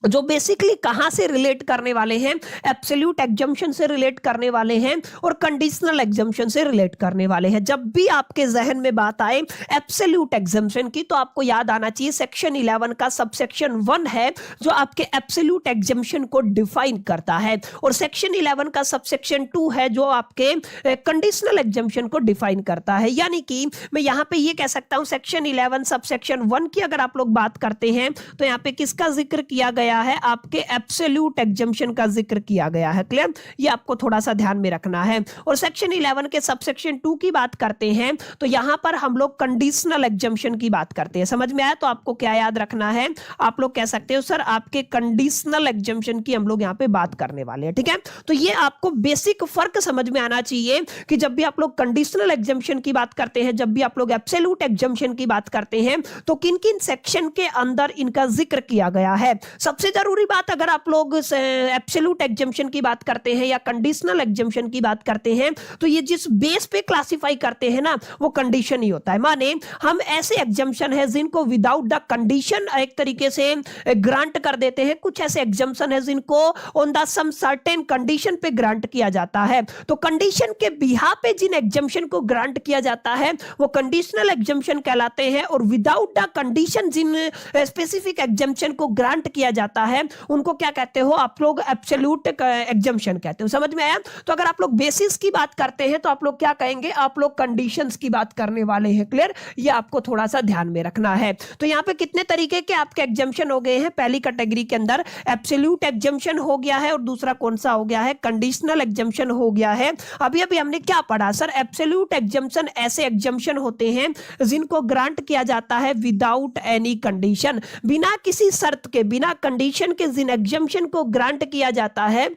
जो बेसिकली कहां से रिलेट करने वाले हैं, एब्सोल्यूट एग्जम्पशन से रिलेट करने वाले हैं और कंडीशनल एग्जम्पशन से रिलेट करने वाले हैं। जब भी आपके जहन में बात आए एब्सोल्यूट एग्जम्पशन की, तो आपको याद आना चाहिए सेक्शन 11 का सबसेक्शन 1 है जो आपके एब्सोल्यूट एग्जम्पशन को डिफाइन करता है, और सेक्शन 11 का सबसेक्शन 2 है जो आपके कंडीशनल एग्जम्पशन को डिफाइन करता है। यानी कि मैं यहां पे ये कह सकता हूं सेक्शन 11 सबसेक्शन 1 की अगर आप लोग बात करते हैं तो यहां पे किसका जिक्र किया गया है, आपके एब्सोल्यूट एग्जम्पशन का जिक्र किया गया है। क्लियर, ये आपको थोड़ा सा ध्यान में रखना है। और सेक्शन 11 के सबसेक्शन 2 की बात करते हैं तो यहां पर हम लोग कंडीशनल एग्जम्पशन की बात करते हैं। समझ में आया, तो आपको क्या याद रखना है, आप लोग कह सकते हो सर आपके कंडीशनल एग्जम्पशन की हम लोग यहां पे बात करने वाले हैं, ठीक है। तो ये आपको बेसिक फर्क समझ में आना चाहिए कि जब भी आप लोग कंडीशनल एग्जम्पशन की बात करते हैं, जब भी आप लोग एब्सोल्यूट एग्जम्पशन की बात करते हैं, तो किन किन सेक्शन के अंदर इनका जिक्र किया गया है। सबसे जरूरी बात, अगर आप लोग एब्सोल्यूट एग्जम्पशन की बात करते हैं या कंडीशनल एग्जम्पशन की बात करते हैं, तो ये जिस बेस पे क्लासिफाई करते हैं ना, वो कंडीशन ही होता है। माने हम ऐसे एग्जम्पशन है जिनको विदाउट द कंडीशन एक तरीके से ग्रांट कर देते हैं, कुछ ऐसे एग्जम्पशन है जिनको on the some certain condition पे ग्रांट किया जाता है। तो कंडीशन के बिहा पे जिन एग्जम्पशन को ग्रांट किया जाता है वो कंडीशनल एग्जम्पशन कहलाते हैं, और विदाउट द कंडीशन जिन स्पेसिफिक एग्जम्पशन को ग्रांट किया जाता है उनको क्या कहते हो आप लोग? एब्सोल्यूट एग्जम्पशन कहते हो। समझ में आया? तो अगर आप लोग बेसिस की बात करते हैं तो आप लोग क्या कहेंगे? आप लोग कंडीशंस की बात करने वाले हैं। क्लियर? ये आपको थोड़ा सा ध्यान में रखना है। तो यहां पे कितने तरीके के आपके एग्जम्पशन हो गए हैं? पहली कैटेगरी के अंदर एब्सोल्यूट एग्जम्पशन हो गया है, और दूसरा कौन सा हो गया है? कंडीशनल एग्जम्पशन हो गया है। अभी अभी हमने क्या पढ़ा सर? एब्सोल्यूट एग्जम्पशन ऐसे एग्जम्पशन होते हैं जिनको ग्रांट किया जाता है विदाउट एनी कंडीशन, बिना किसी शर्त के, बिना कंडीशन के जिन एग्जम्पशन को ग्रांट किया जाता है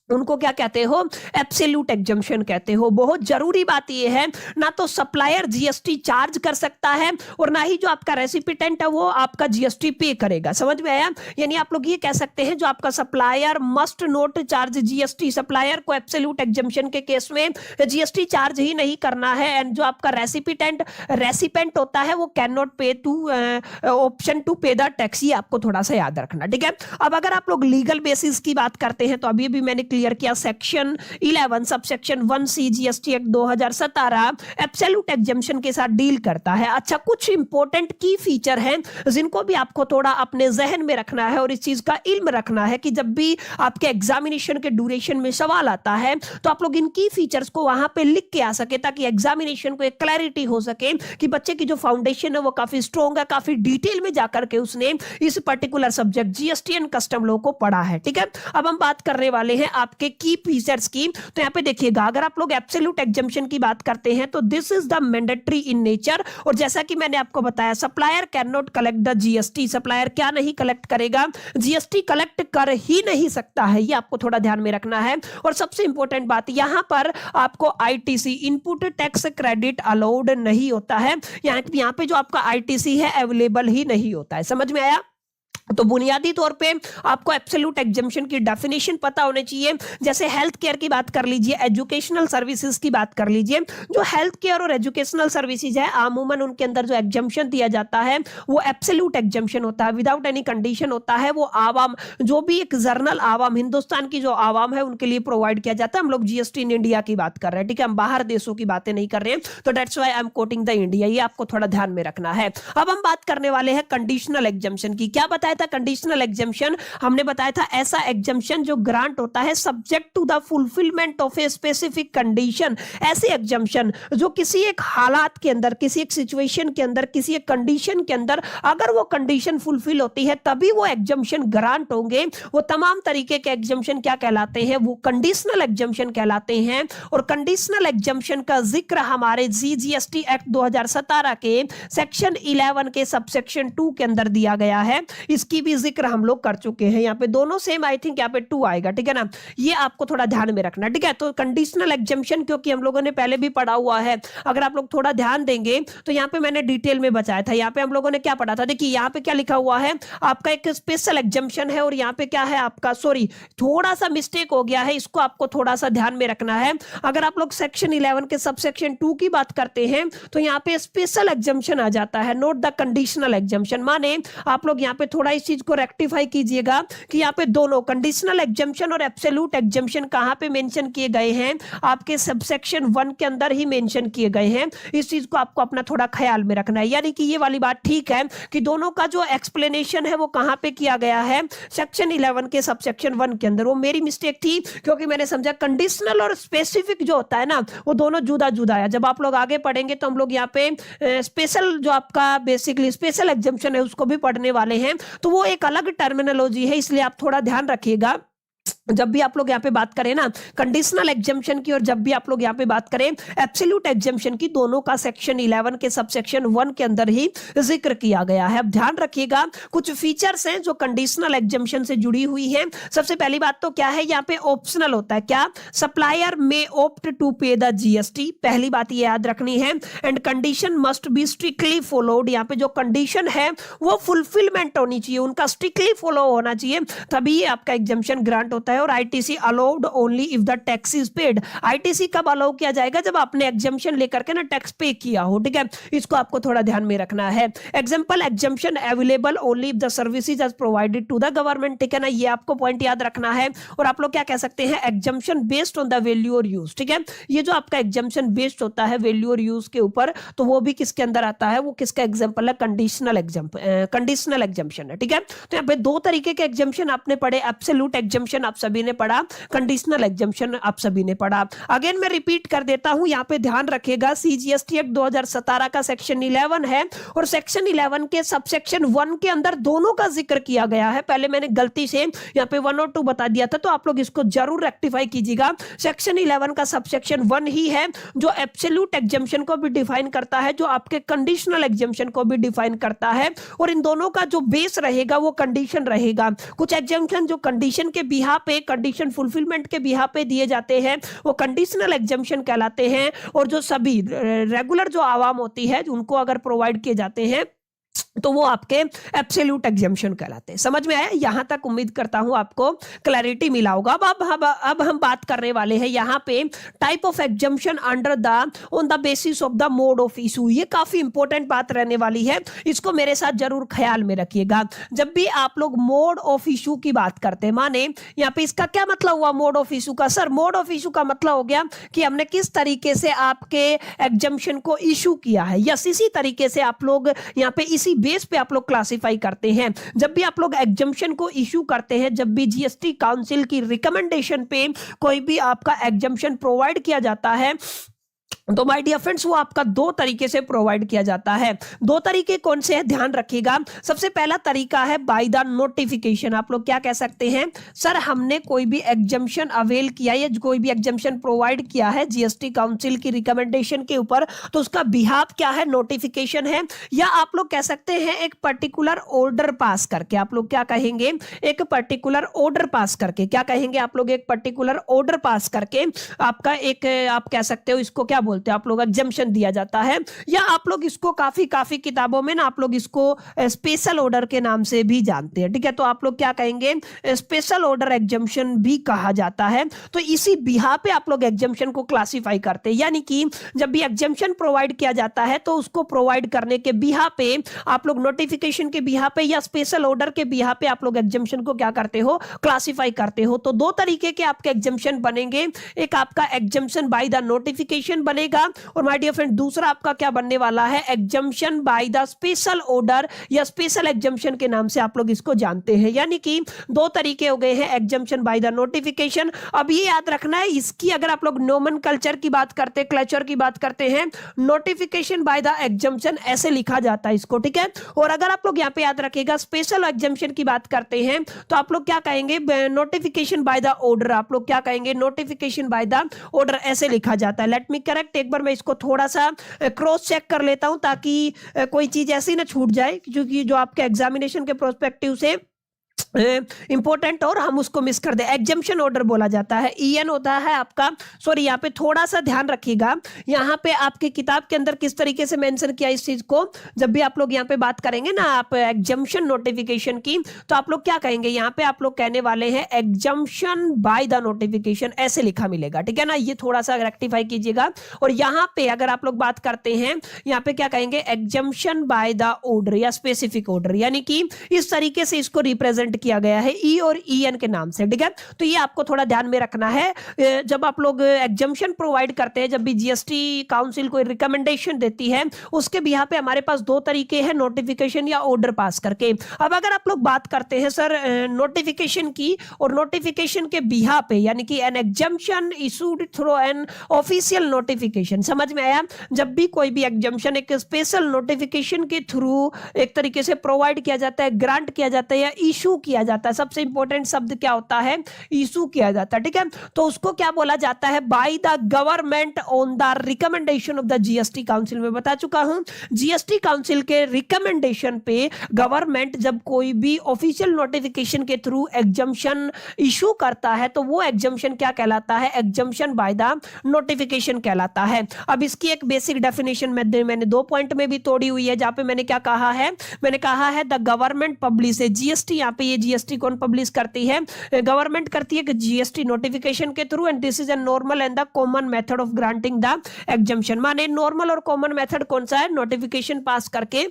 उनको क्या कहते हो? एब्सोल्यूट एग्जम्पशन कहते हो। बहुत जरूरी बात यह है, ना तो सप्लायर जीएसटी चार्ज कर सकता है और ना ही जो आपका रेसिपिटेंट है वो आपका जीएसटी पे करेगा। समझ में आया? यानी आप लोग ये कह सकते हैं जो आपका supplier must not charge GST, supplier को एब्सोल्यूट एग्जम्पशन के केस में जीएसटी चार्ज ही नहीं करना है। एंड जो आपका रेसिपेंट होता है वो कैन नॉट पे टू ऑप्शन टू पे द टैक्स। ये आपको थोड़ा सा याद रखना, ठीक है? अब अगर आप लोग लीगल बेसिस की बात करते हैं तो अभी भी मैंने क्लियर किया, section 11 subsection 1C GST act 2017 absolute exemption के साथ डील करता है। अच्छा, कुछ इंपॉर्टेंट की फीचर हैं जिनको भी आपको थोड़ा अपने जहन में रखना है और इस चीज का इल्म रखना है कि जब भी आपके एग्जामिनेशन के ड्यूरेशन में सवाल आता है तो आप लोग इन की फीचर्स को वहां पे लिख के आ सके, ताकि एग्जामिनेशन को एक क्लैरिटी हो सके कि बच्चे की जो फाउंडेशन है वो काफी स्ट्रॉन्ग है, काफी डिटेल में जाकर के उसने इस particular subject GST and custom law को पढ़ा है। ठीक है, अब हम बात करने वाले हैं आपके की फीचर्स की। तो यहां पे देखिएगा, अगर आप लोग एब्सोल्यूट एग्जम्पशन की बात करते हैं तो this is the mandatory in nature, और जैसा कि मैंने आपको बताया supplier can not collect the GST, supplier क्या नहीं कलेक्ट करेगा? जीएसटी कलेक्ट कर ही नहीं सकता है। ये आपको थोड़ा ध्यान में रखना है। और सबसे इंपॉर्टेंट बात, यहां पर आपको ITC input tax credit allowed नहीं होता है। यहां पे जो आपका आईटीसी है अवेलेबल ही नहीं होता है। समझ में आया? तो बुनियादी तौर पे आपको एब्सोल्यूट एग्जम्पशन की डेफिनेशन पता होनी चाहिए। जैसे हेल्थ केयर की बात कर लीजिए, एजुकेशनल सर्विसेज की बात कर लीजिए। जो हेल्थ केयर और एजुकेशनल सर्विसेज है अमूमन उनके अंदर जो एग्जम्पशन दिया जाता है वो एब्सोल्यूट एग्जम्पशन होता है, विदाउट एनी कंडीशन होता है। वो आवाम, जो भी एक जर्नल आवाम, हिंदुस्तान की जो आवाम है उनके लिए प्रोवाइड किया जाता है। हम लोग जीएसटी इन इंडिया की बात कर रहे हैं, ठीक है? हम बाहर देशों की बातें नहीं कर रहे हैं, तो that's why I am quoting the India. ये आपको थोड़ा ध्यान में रखना है। अब हम बात करने वाले हैं कंडीशनल एग्जम्पशन की। क्या बताया था? कंडीशनल एग्जम्पशन हमने बताया था ऐसा एग्जम्पशन जो ग्रांट होता है subject to the fulfilment of a specific condition. ऐसे एग्जम्पशन जो किसी एक हालात के अंदर, किसी एक सिचुएशन के अंदर, किसी एक कंडीशन के अंदर अगर वो कंडीशन फुलफिल होती है तभी वो एग्जम्पशन ग्रांट होंगे। वो तमाम तरीके के एग्जम्पशन क्या कहलाते हैं? वो कंडीशनल एग्जम्पशन कहलाते हैं। और कंडीशनल एग्जम्पशन का जिक्र हमारे जीएसटी एक्ट 2017 के सेक्शन 11 के सबसेक्शन 2 के अंदर दिया गया है। इसकी भी जिक्र हम लोग कर चुके हैं। यहाँ पे दोनों सेम, आई थिंक यहाँ पे 2 आएगा, ठीक है ना? ये आपको थोड़ा ध्यान में रखना, ठीक है? तो कंडीशनल एग्जम्पशन क्योंकि हम लोगों ने पहले भी पढ़ा हुआ है, अगर आप लोग थोड़ा ध्यान देंगे तो यहाँ पे मैंने डिटेल में बताया था। यहाँ पे हम लोगों ने क्या पढ़ा था? देखिए यहाँ पे क्या लिखा हुआ है, आपका एक स्पेशल एग्जम्पशन है और यहाँ पे क्या है आपका, सॉरी थोड़ा सा मिस्टेक हो गया है, इसको आपको थोड़ा सा ध्यान में रखना है। अगर आप लोग सेक्शन 11 के सबसेक्शन 2 की बात करते हैं तो यहाँ पे स्पेशल एग्जम्पशन आ जाता है, नोट द कंडीशनल एग्जम्पशन। माने आप लोग यहाँ पे थोड़ा इस चीज को रेक्टिफाई कीजिएगा कि यहाँ पे दोनों कंडीशनल एग्जम्पशन और एब्सोल्यूट एग्जम्पशन कहां पे मेंशन किए गए हैं? आपके सबसेक्शन 1 के अंदर ही मेंशन किए गए हैं। इस चीज को आपको अपना थोड़ा ख्याल में रखना है। यानी कि ये वाली बात ठीक है कि दोनों का जो एक्सप्लेनेशन है वो कहां पे किया गया है? सेक्शन 11 के सबसेक्शन 1 के अंदर। वो मेरी मिस्टेक थी क्योंकि मैंने समझा कंडीशनल और स्पेसिफिक जो होता है ना वो दोनों जुदा जुदा है। जब आप लोग आगे पढ़ेंगे तो हम लोग यहाँ पे स्पेशल जो आपका बेसिकली स्पेशल एग्जम्पशन है उसको भी पढ़ने वाले हैं, तो वो एक अलग टर्मिनोलॉजी है, इसलिए आप थोड़ा ध्यान रखिएगा। जब भी आप लोग यहाँ पे बात करें ना कंडीशनल एग्जम्पशन की और जब भी आप लोग यहाँ पे बात करें एब्सोल्यूट एग्जम्पशन की, दोनों का सेक्शन 11 के सबसेक्शन 1 के अंदर ही जिक्र किया गया है। अब ध्यान रखिएगा कुछ फीचर्स हैं जो कंडीशनल एग्जम्पशन से जुड़ी हुई हैं। सबसे पहली बात तो क्या है, यहाँ पे ऑप्शनल होता है। क्या? सप्लायर में ऑप्ट टू पे द जीएसटी, पहली बात ये याद रखनी है। And condition must be strictly followed, यहाँ पे जो कंडीशन है वो फुलफिलमेंट होनी चाहिए, उनका स्ट्रिक्टली फॉलो होना चाहिए, तभी आपका एग्जम्पशन ग्रांट होता है। और ITC allowed only if the tax is paid, ITC कब अलाउ किया जाएगा? जब आपने एग्जम्पशन लेकर के ना टैक्स पे किया हो, ठीक है, इसको आपको थोड़ा ध्यान में रखना है। Example exemption available only if the services as provided to the government, ठीक है ना, ये आपको पॉइंट याद रखना है। और आप लोग क्या कह सकते हैं, exemption based on the value और यूज, ठीक है, ये जो आपका एग्जम्पशन बेस्ड होता है वैल्यू और यूज के ऊपर, तो वो भी किसके अंदर आता है, वो किसका एग्जांपल है, कंडीशनल एग्जम्पशन है, ठीक है। तो यहाँ पे दो तरीके के एग्जम्पशन आपने पढ़े, एब्सोल्यूट एग्जम्पशन आप सभी ने पढ़ा, कंडीशनल एग्जम्पशन आप सभी ने पढ़ा। अगेन मैं रिपीट कर देता हूं, यहां पे ध्यान रखिएगा सीजीएसटी एक्ट 2017 का सेक्शन 11 है और सेक्शन 11 के सबसेक्शन 1 के अंदर दोनों का जिक्र किया गया है। पहले मैंने गलती से यहां पे 1 और 2 बता दिया था, तो आप लोग इसको जरूर रेक्टिफाई कीजिएगा। सेक्शन 11 का सबसेक्शन 1 ही है जो एब्सोल्यूट एग्जम्पशन को भी डिफाइन करता है, जो आपके कंडीशनल एग्जम्पशन को भी डिफाइन करता है, और इन दोनों का जो बेस रहेगा वो कंडीशन रहेगा। कुछ एग्जम्पशन जो कंडीशन के बिहाफ पे, कंडीशन फुलफिलमेंट के बिहाफ पे दिए जाते हैं वो कंडीशनल एग्जम्पशन कहलाते हैं, और जो सभी रेगुलर जो आवाम होती है उनको अगर प्रोवाइड किए जाते हैं तो वो आपके एब्सोल्यूट एग्जम्पशन कहलाते हैं। समझ में आया? यहां तक उम्मीद करता हूं आपको क्लैरिटी मिला होगा। अब हम बात करने वाले हैं यहां पे type of exemption under the on the basis of the mode of issue. ये काफी इंपॉर्टेंट बात रहने वाली है, इसको मेरे साथ जरूर ख्याल में रखिएगा। जब भी आप लोग मोड ऑफ इशू की बात करते हैं, माने यहाँ पे इसका क्या मतलब हुआ मोड ऑफ इशू का? सर मोड ऑफ इशू का मतलब हो गया कि हमने किस तरीके से आपके एग्जम्पशन को इशू किया है, यस इसी तरीके से आप लोग यहाँ पे इसी बेस पे आप लोग क्लासिफाई करते हैं। जब भी आप लोग एग्जम्पशन को इशू करते हैं, जब भी जीएसटी काउंसिल की रिकमेंडेशन पे कोई भी आपका एग्जम्पशन प्रोवाइड किया जाता है, तो माय डियर फ्रेंड्स वो आपका दो तरीके से प्रोवाइड किया जाता है। दो तरीके कौन से हैं ध्यान रखिएगा। सबसे पहला तरीका है बाय द नोटिफिकेशन। आप लोग क्या कह सकते हैं, सर हमने कोई भी एग्जम्पशन अवेल किया या कोई भी एग्जम्पशन प्रोवाइड किया है जीएसटी काउंसिल की रिकमेंडेशन के ऊपर, तो उसका बिहाफ क्या है, नोटिफिकेशन है। या आप लोग कह सकते हैं एक पर्टिकुलर ऑर्डर पास करके, आप लोग क्या कहेंगे, एक पर्टिकुलर ऑर्डर पास करके, क्या कहेंगे आप लोग, एक पर्टिकुलर ऑर्डर पास करके आपका एक, आप कह सकते हो इसको क्या बोलते हैं आप लोग, एग्जम्पशन दिया जाता है। या आप लोग इसको काफी किताबों में ना आप लोग इसको स्पेशल ऑर्डर के नाम से भी जानते हैं, ठीक है। तो आप लोग क्या कहेंगे, स्पेशल ऑर्डर एग्जम्पशन भी कहा जाता है। तो इसी बिहाफ पे आप लोग एग्जम्पशन को क्लासिफाई करते हैं, यानी कि जब भी एग्जम्पशन प्रोवाइड किया जाता है तो उसको प्रोवाइड करने के बिहाफ पे आप लोग नोटिफिकेशन के बिहाफ पे या स्पेशल ऑर्डर के बिहाफ पे आप लोग एग्जम्पशन को क्या करते हो, क्लासिफाई करते हो। तो दो तरीके के आपके एग्जम्पशन बनेंगे, एक आपका एग्जम्पशन बाय द नोटिफिकेशन बनेगा, और माय डियर फ्रेंड दूसरा आपका क्या बनने वाला है, exemption by the special order या स्पेशल एग्जम्पशन के नाम से आप लोग इसको जानते हैं। यानी कि दो तरीके हो गए हैं, एग्जम्पशन बाय द नोटिफिकेशन। अब ये याद रखना है, इसकी अगर आप लोग नोमेनकल्चर की बात करते हैं, क्लेचर की बात करते हैं, नोटिफिकेशन बाय द एग्जम्पशन ऐसे लिखा जाता है इसको, ठीक है। और अगर आप लोग यहाँ पे याद रखिएगा स्पेशल एग्जम्पशन की बात करते हैं तो आप लोग क्या कहेंगे, नोटिफिकेशन बाय द ऑर्डर, आप लोग क्या कहेंगे, नोटिफिकेशन बाय द ऑर्डर ऐसे लिखा जाता है। लेट मी करेक्ट, एक बार मैं इसको थोड़ा सा क्रॉस चेक कर लेता हूं ताकि कोई चीज ऐसी ना छूट जाए क्योंकि जो आपके एग्जामिनेशन के प्रोस्पेक्टिव से इंपॉर्टेंट और हम उसको मिस कर दे। एग्जम्पशन ऑर्डर बोला जाता है, ईएन होता है आपका, सॉरी यहाँ पे थोड़ा सा ध्यान रखिएगा, यहाँ पे आपकी किताब के अंदर किस तरीके से मेंशन किया इस चीज को। जब भी आप लोग यहाँ पे बात करेंगे ना आप एग्जम्पशन नोटिफिकेशन की, तो आप लोग क्या कहेंगे, यहाँ पे आप लोग कहने वाले हैं एग्जम्पशन बाय द नोटिफिकेशन ऐसे लिखा मिलेगा, ठीक है ना। ये थोड़ा सा रेक्टिफाई कीजिएगा। और यहाँ पे अगर आप लोग बात करते हैं, यहाँ पे क्या कहेंगे, एग्जम्पशन बाय द ऑर्डर या स्पेसिफिक ऑर्डर, यानी कि इस तरीके से इसको रिप्रेजेंट किया गया है ई और ईएन के नाम से, ठीक है। तो ये आपको थोड़ा ध्यान में रखना है जब आप लोग एग्जम्पशन प्रोवाइड करते हैं, जब भी जीएसटी काउंसिल कोई रिकमेंडेशन देती है उसके बिहाफ पे हमारे पास दो तरीके हैं, नोटिफिकेशन या ऑर्डर पास करके। अब अगर आप लोग बात करते हैं सर नोटिफिकेशन की, और नोटिफिकेशन के बिहाफ पे यानी कि an exemption issued through an official notification, समझ में आया। जब भी कोई भी एग्जम्पशन एक स्पेशल नोटिफिकेशन के थ्रू एक तरीके से प्रोवाइड किया जाता है, ग्रांट किया जाता है या इशू किया जाता है, सबसे इंपॉर्टेंट शब्द क्या होता है, इशू किया जाता है, ठीक है। तो उसको क्या बोला जाता है, by the government on the recommendation of the GST council. में बता चुका हूं, जीएसटी काउंसिल के रिकमेंडेशन पे गवर्नमेंट जब कोई भी ऑफिशियल नोटिफिकेशन के थ्रू एग्जम्पशन इशू करता है तो वो एग्जम्पशन क्या कहलाता है, एग्जम्पशन बाय द नोटिफिकेशन कहलाता है। अब इसकी एक बेसिक डेफिनेशन मैंने 2 पॉइंट में भी तोड़ी हुई है, जहां पे मैंने क्या कहा है, मैंने कहा है द गवर्नमेंट पब्लिश है जीएसटी। यहाँ पे ये जीएसटी कौन पब्लिश करती है, गवर्नमेंट करती है कि जीएसटी नोटिफिकेशन के through, and this is a normal and the common method of granting the exemption. माने नॉर्मल और कॉमन मेथड कौन सा है, नोटिफिकेशन पास करके,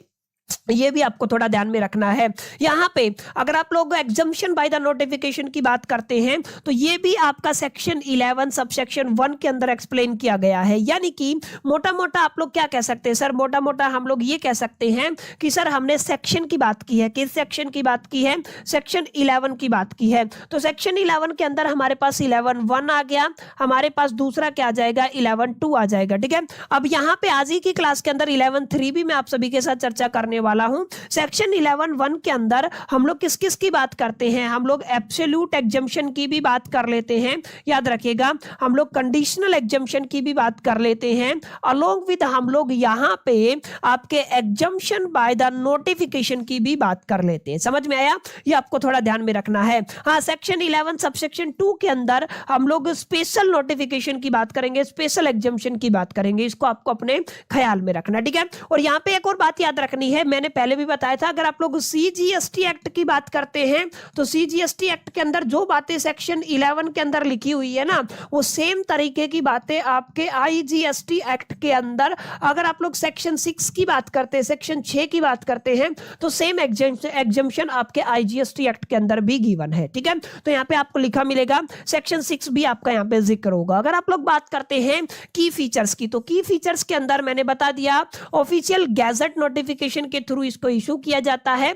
ये भी आपको थोड़ा ध्यान में रखना है। यहां पे अगर आप लोग एग्जम्पशन बाय द नोटिफिकेशन की बात करते हैं तो ये भी आपका सेक्शन 11 सबसेक्शन 1 के अंदर एक्सप्लेन किया गया है। यानी कि मोटा मोटा आप लोग क्या कह सकते हैं सर, मोटा मोटा हम लोग ये कह सकते हैं कि सर हमने सेक्शन की बात की है, किस सेक्शन की बात की है, सेक्शन 11 की बात की है। तो सेक्शन 11 के अंदर हमारे पास 11(1) आ गया, हमारे पास दूसरा क्या आ जाएगा, 11(2) आ जाएगा, ठीक है। अब यहां पे आज ही की क्लास के अंदर 11(3) भी मैं आप सभी के साथ चर्चा करने वाला हूं। सेक्शन 11(1) के अंदर हम लोग किस किस की बात करते हैं, हम लोग एब्सोल्यूट एग्जम्पशन की भी बात कर लेते हैं, याद रखिएगा, हम लोग कंडीशनल एग्जम्पशन की भी बात कर लेते हैं, अलोंग विद हम लोग यहां पे आपके एग्जम्पशन बाय द नोटिफिकेशन की भी बात कर लेते हैं। समझ में आया, ये आपको थोड़ा ध्यान में रखना है। हाँ, सेक्शन 11 सबसेक्शन 2 के अंदर हम लोग स्पेशल नोटिफिकेशन की बात करेंगे, स्पेशल एग्जम्पशन की बात करेंगे, इसको आपको अपने ख्याल में रखना, ठीक है। और यहां पे एक और बात याद रखनी है, मैंने पहले भी बताया था, अगर आप लोग सीजीएसटी एक्ट की बात करते हैं तो सीजीएसटी एक्ट के अंदर जो बातें सेक्शन 11 के अंदर लिखी हुई है ना, वो सेम तरीके की बातें आपके आईजीएसटी एक्ट के अंदर, अगर आप लोग सेक्शन 6 की बात करते हैं, सेक्शन 6 की बात करते हैं, तो सेम एग्जम्पशन आपके आईजीएसटी एक्ट के अंदर भी गिवन है, ठीक है। तो यहां पे आपको लिखा मिलेगा, सेक्शन 6 भी आपका यहां पे जिक्र होगा। अगर आप लोग बात करते हैं की फीचर्स की, तो की फीचर्स के अंदर मैंने बता दिया, ऑफिशियल गैजेट नोटिफिकेशन के थ्रू इसको इशू किया जाता है।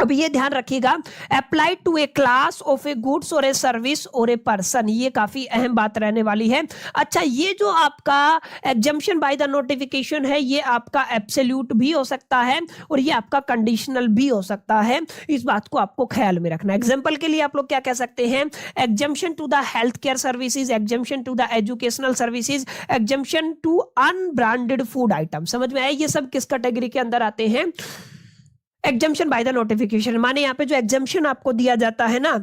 अब ये ध्यान रखिएगा, apply to a class of a goods और ए सर्विस और ए पर्सन, ये काफी अहम बात रहने वाली है। अच्छा, ये जो आपका एग्जम्पशन बाय द नोटिफिकेशन है, ये आपका एब्सोल्यूट भी हो सकता है और ये आपका कंडीशनल भी हो सकता है, इस बात को आपको ख्याल में रखना। एग्जांपल के लिए आप लोग क्या कह सकते हैं, exemption to the health care services, exemption to the educational services, exemption to unbranded food item. समझ में आया, ये सब किस कैटेगरी के अंदर आते हैं, एग्जम्पशन बाय द नोटिफिकेशन। माने यहाँ पे जो एग्जम्पशन आपको दिया जाता है ना,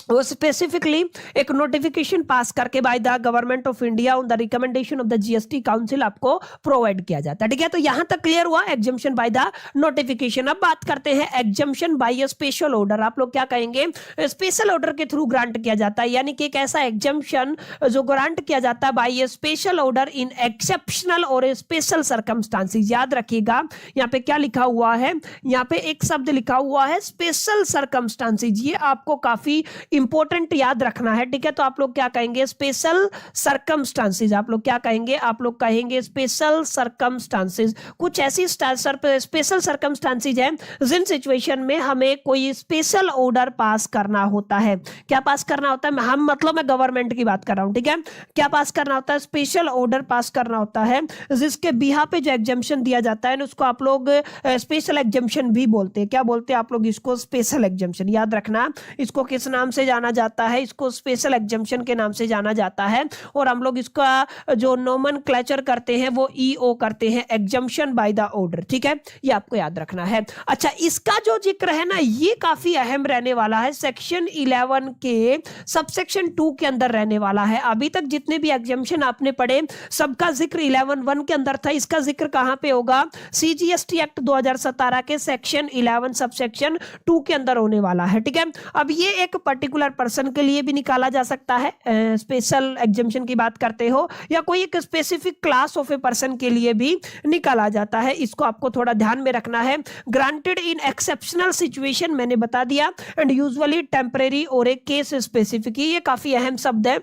वो स्पेसिफिकली एक नोटिफिकेशन पास करके by the government of India on the recommendation of the GST council आपको प्रोवाइड किया जाता है, ठीक है। तो यहां तक क्लियर हुआ एग्जम्पशन बाय द नोटिफिकेशन। अब बात करते हैं exemption bye a special order. आप लोग क्या कहेंगे, स्पेशल ऑर्डर के थ्रू ग्रांट किया जाता है, यानी कि एक ऐसा एग्जम्पशन जो ग्रांट किया जाता है by a special order in exceptional और स्पेशल सर्कमस्टांसेस। याद रखिएगा, यहाँ पे क्या लिखा हुआ है, यहाँ पे एक शब्द लिखा हुआ है स्पेशल सर्कमस्टांसेस, ये आपको काफी इंपॉर्टेंट याद रखना है, ठीक है। तो आप लोग क्या कहेंगे, स्पेशल सर्कमस्टांसेस। आप लोग क्या कहेंगे, आप लोग कहेंगे स्पेशल सर्कमस्टांसेस। कुछ ऐसी स्पेशल सर्कमस्टांसेस हैं जिन सिचुएशन में हमें कोई स्पेशल ऑर्डर पास करना होता है। क्या पास करना होता है, हम मतलब मैं गवर्नमेंट की बात कर रहा हूं, ठीक है। क्या पास करना होता है, स्पेशल ऑर्डर पास करना होता है, जिसके बिहाफ पे जो एग्जम्पशन दिया जाता है उसको आप लोग स्पेशल एग्जम्पशन भी बोलते हैं। क्या बोलते हैं आप लोग, इसको स्पेशल एग्जम्पशन। याद रखना, इसको किस नाम से जाना जाता है, इसको स्पेशल एग्जम्पशन के नाम से जाना जाता है, और हम लोग इसका जो नोमेनक्लेचर करते हैं वो ईओ करते हैं, एग्जम्पशन बाय द ऑर्डर, ठीक है। ये आपको याद रखना है। अच्छा, इसका जो जिक्र है ना, ये काफी अहम रहने वाला है, सेक्शन 11 के सबसेक्शन 2 के अंदर रहने वाला है। अभी तक जितने भी एग्जम्पशन आपने पढ़े सबका जिक्र 11(1) के अंदर था, इसका जिक्र कहां पे होगा, सीजीएसटी एक्ट 2017 के सेक्शन 11 सबसेक्शन 2 के अंदर होने वाला है, ठीक है। अब ये एक पर्टिकुलर पर्सन के लिए भी निकाला जा सकता है, स्पेशल एग्जम्पशन की बात करते हो, या कोई एक specific class of a person के लिए भी निकाला जाता है, इसको आपको थोड़ा ध्यान में रखना है। ग्रांटेड इन एक्सेप्शनल सिचुएशन मैंने बता दिया, एंड यूजुअली टेम्परेरी और ए केस स्पेसिफिक, ये काफी अहम शब्द है,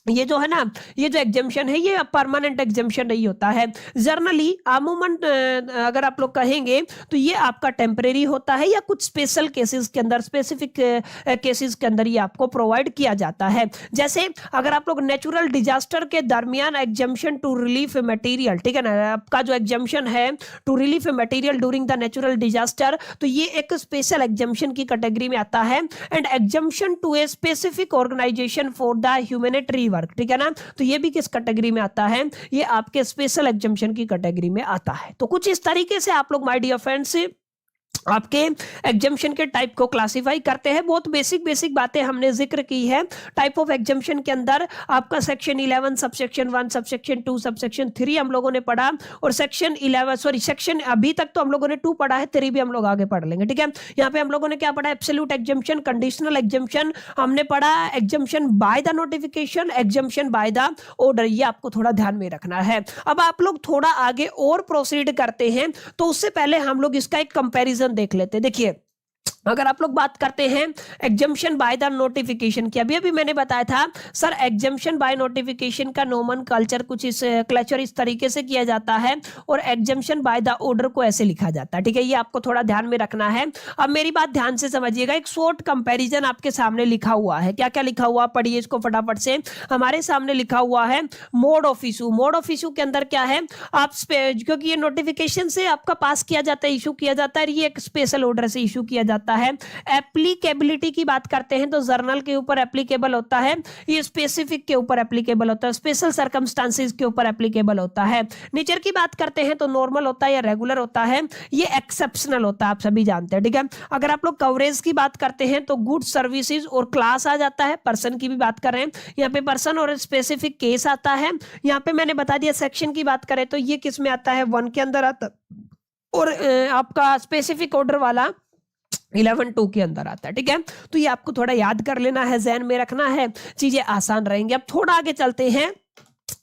ये जो है ना, ये जो एग्जाम्शन है ये परमानेंट एग्जाम्शन नहीं होता है। जनरली अमूमन अगर आप लोग कहेंगे तो ये आपका टेम्परेरी होता है या कुछ स्पेशल केसेस के अंदर, स्पेसिफिक केसेस के अंदर ये आपको प्रोवाइड किया जाता है। जैसे अगर आप लोग नेचुरल डिजास्टर के दरमियान एग्जाम्शन टू रिलीफ मटेरियल, ठीक है ना, आपका जो एग्जाम्शन है to relief material during the natural disaster, तो ये एक स्पेशल एग्जाम्शन की कैटेगरी में आता है। And exemption to a specific organisation for the humanitarian work, ठीक है ना, तो ये भी किस कैटेगरी में आता है, ये आपके स्पेशल एग्जाम्शन की कैटेगरी में आता है। तो कुछ इस तरीके से आप लोग माय डियर फ्रेंड्स आपके एग्जाम्शन के टाइप को क्लासिफाई करते हैं। बहुत बेसिक बातें हमने जिक्र की है। टाइप ऑफ एग्जाम्शन के अंदर आपका सेक्शन 11, सबसेक्शन 1, सबसेक्शन 2, सबसेक्शन 3 हम लोगों ने पढ़ा, और सेक्शन 11 सॉरी सेक्शन अभी तक तो हम लोगों ने 2 पढ़ा है, 3 भी हम लोग आगे पढ़ लेंगे, ठीक है। यहाँ पे हम लोगों ने क्या पढ़ा, एब्सोल्यूट एग्जाम्शन, कंडीशनल एग्जाम्शन हमने पढ़ा, exemption bye the notification, exemption by the order, ये आपको थोड़ा ध्यान में रखना है। अब आप लोग थोड़ा आगे और प्रोसीड करते हैं तो उससे पहले हम लोग इसका एक कंपैरिजन देख लेते हैं। देखिए अगर आप लोग बात करते हैं एग्जाम्शन बाय द नोटिफिकेशन की, अभी मैंने बताया था सर एग्जाम्शन बाय नोटिफिकेशन का नोमेनक्लेचर कुछ इस क्लेचर इस तरीके से किया जाता है और एग्जाम्शन बाय द ऑर्डर को ऐसे लिखा जाता है, ठीक है। ये आपको थोड़ा ध्यान में रखना है। अब मेरी बात ध्यान से समझिएगा, एक शॉर्ट कंपैरिजन आपके सामने लिखा हुआ है। क्या क्या लिखा हुआ, पढ़िए इसको फटाफट से। हमारे सामने लिखा हुआ है mode of issue. Mode of issue के अंदर क्या है, आप क्योंकि ये नोटिफिकेशन से आपका पास किया जाता है, इशू किया जाता है, ये एक स्पेशल ऑर्डर से इशू किया जाता है। एप्लीकेबिलिटी की बात करते हैं तो जर्नल के ऊपर एप्लीकेबल होता है, ये स्पेसिफिक के ऊपर एप्लीकेबल होता है, स्पेशल सर्कमस्टांसेस के ऊपर एप्लीकेबल होता है। नेचर की बात करते हैं तो नॉर्मल होता है या रेगुलर होता है, ये एक्सेप्शनल होता है, आप सभी जानते हैं, ठीक है। अगर आप लोग कवरेज की बात करते हैं तो गुड्स सर्विसेज और क्लास आ जाता है। पर्सन की भी बात कर रहे हैं, यहाँ पे पर्सन और स्पेसिफिक केस आता है। यहाँ पे मैंने बता दिया सेक्शन की बात करें तो ये किस में आता है, 1 के अंदर आता, और आपका स्पेसिफिक ऑर्डर वाला 11(2) के अंदर आता है, ठीक है। तो ये आपको थोड़ा याद कर लेना है, ज़हन में रखना है, चीजें आसान रहेंगी। अब थोड़ा आगे चलते हैं,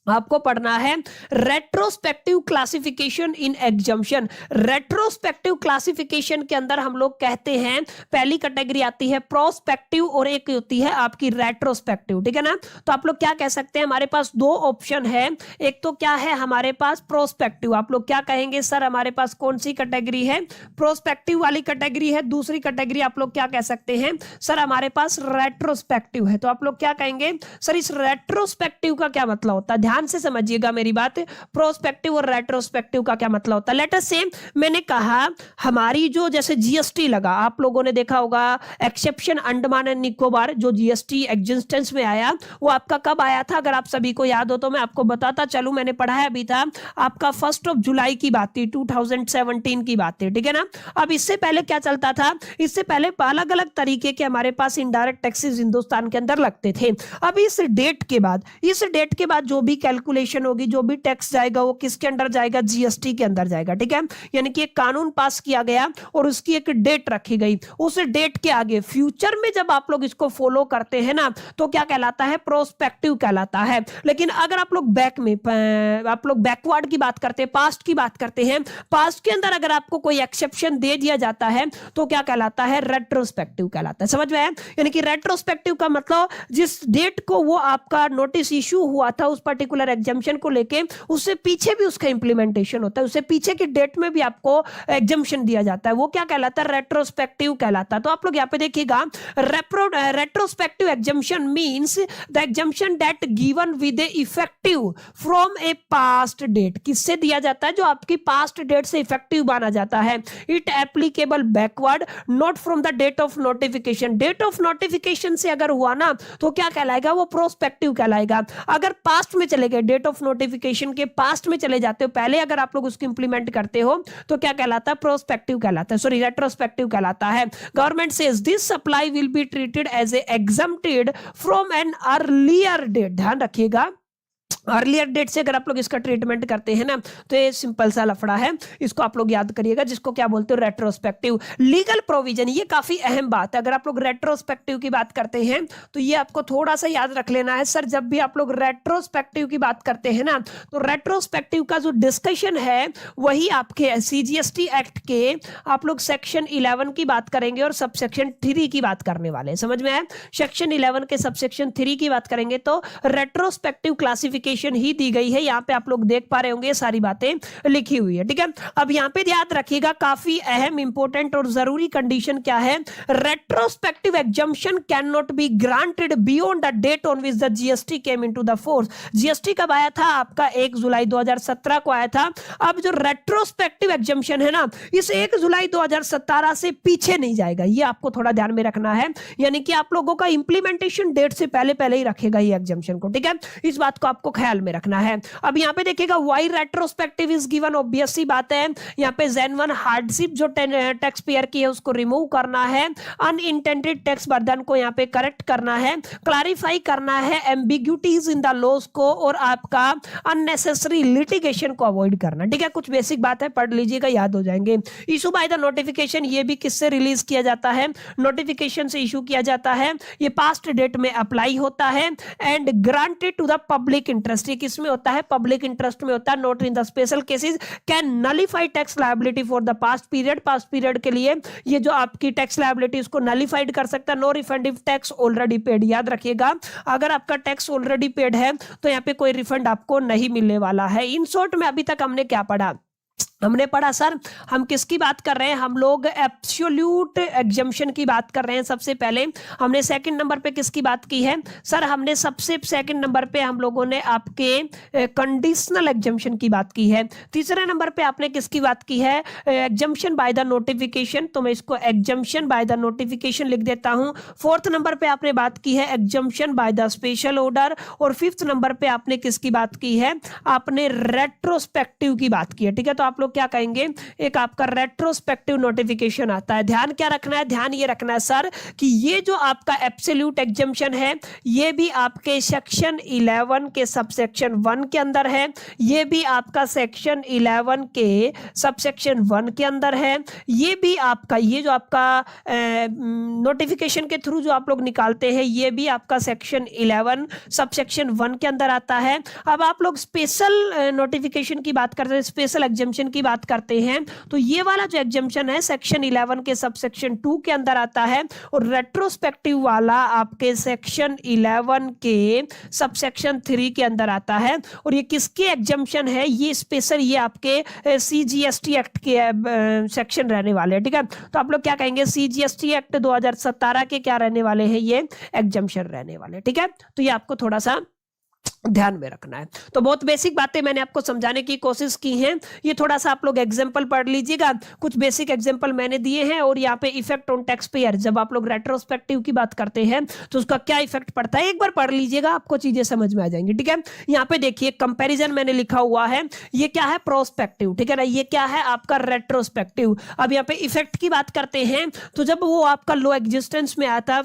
आपको पढ़ना है रेट्रोस्पेक्टिव क्लासिफिकेशन इन एग्जाम्शन। रेट्रोस्पेक्टिव क्लासिफिकेशन के अंदर हम लोग कहते हैं पहली कैटेगरी आती है प्रोस्पेक्टिव और एक होती है आपकी रेट्रोस्पेक्टिव, ठीक है ना। तो आप लोग क्या कह सकते हैं, हमारे पास 2 ऑप्शन है। एक तो क्या है हमारे पास प्रोस्पेक्टिव, आप लोग क्या कहेंगे सर हमारे पास कौन सी कैटेगरी है, प्रोस्पेक्टिव वाली कैटेगरी है। दूसरी कैटेगरी आप लोग क्या कह सकते हैं, सर हमारे पास रेट्रोस्पेक्टिव है। तो आप लोग क्या कहेंगे, सर इस रेट्रोस्पेक्टिव का क्या मतलब होता है, ध्यान से समझिएगा मेरी बात। प्रोस्पेक्टिव और रेट्रोस्पेक्टिव का क्या मतलब होता है। लेट अस से मैंने कहा हमारी जो जैसे जीएसटी लगा, आप लोगों ने देखा होगा एक्सेप्शन अंडमान एंड निकोबार, जो जीएसटी एग्जिस्टेंस में आया वो आपका कब आया था, अगर आप सभी को याद हो तो मैं आपको बताता चलूं, मैंने पढ़ा है अभी था आपका 1 जुलाई की बात थी, 2017 की बात थी, ठीक है ना। अब इससे पहले क्या चलता था, इससे पहले अलग अलग तरीके के हमारे पास इनडायरेक्ट टैक्सेस हिंदुस्तान के अंदर लगते थे। अब इस डेट के बाद जो भी कैलकुलेशन होगी, जो भी टैक्स जाएगा वो किसके अंदर जाएगा, जीएसटी के अंदर जाएगा, ठीक है। यानी कि एक कानून पास किया गया और उसकी एक डेट रखी गई, उस डेट के आगे फ्यूचर में जब आप लोग इसको फॉलो करते हैं ना तो क्या कहलाता है, प्रोस्पेक्टिव कहलाता है। लेकिन अगर आप लोग बैकवर्ड की बात करते हैं, पास्ट की बात करते हैं, पास्ट के अंदर अगर आपको कोई एक्सेप्शन दे दिया जाता है तो क्या कहलाता है, रेट्रोस्पेक्टिव कहलाता है। समझ में आया, यानी कि रेट्रोस्पेक्टिव का मतलब जिस डेट को वो आपका नोटिस इशू हुआ था उस पर्टिकुलर एग्जाम्शन को लेके, उससे पीछे भी उसका इंप्लीमेंटेशन होता है, उससे पीछे की डेट में भी आपको एग्जाम्शन दिया जाता है, वो क्या कहलाता है, रेट्रोस्पेक्टिव कहलाता है। तो आप लोग यहाँ पे देखिएगा, retrospective exemption means the exemption that given with effective from a past date. किससे दिया जाता है, जो आपकी पास्ट डेट से इफेक्टिव माना जाता है। It applicable backward not from the date of notification. Date of notification से अगर हुआ ना तो क्या कहलाएगा, वो प्रोस्पेक्टिव कहलाएगा। अगर पास्ट में चले गए, डेट ऑफ नोटिफिकेशन के पास्ट में चले जाते हो, पहले अगर आप लोग उसको इंप्लीमेंट करते हो तो क्या कहलाता है, प्रोस्पेक्टिव कहलाता है, सॉरी रेट्रोस्पेक्टिव कहलाता है। Government says this supply will be treated as a exempted from an earlier date. ध्यान रखिएगा, अर्लियर डेट से अगर आप लोग इसका ट्रीटमेंट करते हैं ना तो ये सिंपल सा लफड़ा है, इसको आप लोग याद करिएगा, जिसको क्या बोलते हो रेट्रोस्पेक्टिव लीगल प्रोविजन। ये काफी अहम बात है, अगर आप लोग रेट्रोस्पेक्टिव की बात करते हैं तो ये आपको थोड़ा सा याद रख लेना है। सर जब भी आप लोग रेट्रोस्पेक्टिव की बात करते हैं ना तो रेट्रोस्पेक्टिव का जो डिस्कशन है वही आपके सीजीएसटी एक्ट के आप लोग सेक्शन 11 की बात करेंगे और सबसेक्शन 3 की बात करने वाले हैं, समझ में आया? सेक्शन 11 के सबसेक्शन 3 की बात करेंगे तो रेट्रोस्पेक्टिव क्लासिफिकेशन ही दी गई है, यहाँ पे आप लोग देख पा रहे होंगे सारी बातें लिखी हुई है, ठीक है। अब यहाँ पे याद रखिएगा काफी अहम इंपॉर्टेंट और जरूरी कंडीशन क्या है, retrospective exemption can not be granted beyond the date on which the GST came into the force. GST कब आया था आपका? 1 जुलाई 2017 को आया था। अब जो रेट्रोस्पेक्टिव एग्जम्पशन है ना इस 1 जुलाई 2017 से पीछे नहीं जाएगा, ये आपको थोड़ा ध्यान में रखना है, यानी कि आप लोगों का इंप्लीमेंटेशन डेट से पहले ही रखेगा ये एग्जम्पशन को, ठीक है। इस बात को आपको ख्याल में रखना है। अब यहाँ पे देखिएगा why retrospective is given, obvious सी बात है, यहाँ पे जेन 1 हार्डशिप जो टैक्स पेयर की है उसको रिमूव करना है, अनइंटेंडेड टैक्स बर्डन को यहाँ पे करेक्ट करना है, क्लैरिफाई करना है एम्बिग्यूटीज इन द लॉज को, और आपका अननेसेसरी लिटिगेशन को अवॉइड करना, ठीक है। कुछ बेसिक बात है, पढ़ लीजिएगा, याद हो जाएंगे। इशू बाय द नोटिफिकेशन, ये भी किससे रिलीज किया जाता है? नोटिफिकेशन से इशू किया जाता है, ये पास्ट डेट में अप्लाई होता है। And granted to the public interest, ये किसमें होता है? पब्लिक इंटरेस्ट में होता है। Note in the special cases can nullify tax liability for the past period, past period के लिए ये जो आपकी टैक्स लायबिलिटी उसको नलिफाइड कर सकता है। No refund if tax already paid, याद रखिएगा अगर आपका टैक्स ऑलरेडी पेड है तो यहाँ पे कोई रिफंड आपको नहीं मिलने वाला है। इन शॉर्ट में अभी तक हमने क्या पढ़ा? हमने पढ़ा सर हम किसकी बात कर रहे हैं? हम लोग एब्सोल्यूट एग्जम्पशन की बात कर रहे हैं। सबसे पहले हमने सेकंड नंबर पे किसकी बात की है? सर हमने सबसे सेकंड नंबर पे हम लोगों ने आपके कंडीशनल एग्जम्पशन की बात की है। तीसरे नंबर पे आपने किसकी बात की है? एग्जम्पशन बाय द नोटिफिकेशन, तो मैं इसको एग्जम्पशन बाय द नोटिफिकेशन लिख देता हूं। फोर्थ नंबर पे आपने बात की है exemption by the special order, और फिफ्थ नंबर पे आपने किसकी बात की है? आपने रेट्रोस्पेक्टिव की बात की है, ठीक है। तो आप लोग क्या कहेंगे? एक आपका रेट्रोस्पेक्टिव नोटिफिकेशन आता है। ध्यान क्या रखना है? ध्यान ये रखना है सर कि ये जो आपका एब्सोल्यूट एग्जम्पशन है ये भी आपके सेक्शन 11 के सबसेक्शन 1 के अंदर है, ये भी आपका सेक्शन 11 के सबसेक्शन 1 के अंदर है, ये भी आपका ये जो आपका नोटिफिकेशन के थ्रू जो आप लोग निकालते हैं ये भी आपका सेक्शन 11 सबसेक्शन 1 के अंदर आता है। अब आप लोग स्पेशल नोटिफिकेशन की बात करते हैं, स्पेशल एग्जम्पशन की बात करते हैं, तो ये वाला जो एग्जम्पशन है सेक्शन 11 के सबसेक्शन 2 के अंदर आता है, और रेट्रोस्पेक्टिव वाला आपके सेक्शन 11 के सबसेक्शन 3 के अंदर आता है। और ये किसके एग्जम्पशन है? ये स्पेशल ये आपके सीजीएसटी एक्ट के सेक्शन रहने वाले हैं, ठीक है। तो आप लोग क्या कहेंगे? सीजीएसटी एक्ट 2017 के क्या रहने वाले हैं? ये एग्जम्पशन रहने वाले, ठीक है। तो ये आपको थोड़ा सा ध्यान में रखना है। तो बहुत बेसिक बातें मैंने आपको समझाने की कोशिश की हैं। ये थोड़ा सा आप लोग एग्जांपल पढ़ लीजिएगा, कुछ बेसिक एग्जांपल मैंने दिए हैं, और यहाँ पे इफेक्ट ऑन टैक्स पेयर, जब आप लोग रेट्रोस्पेक्टिव की बात करते हैं तो उसका क्या इफेक्ट पड़ता है एक बार पढ़ लीजिएगा, आपको चीजें समझ में आ जाएंगी, ठीक है। यहाँ पे देखिए कंपेरिजन मैंने लिखा हुआ है, ये क्या है? प्रोस्पेक्टिव, ठीक है ना। ये क्या है? आपका रेट्रोस्पेक्टिव। अब यहाँ पे इफेक्ट की बात करते हैं तो जब वो आपका लो एग्जिस्टेंस में आता,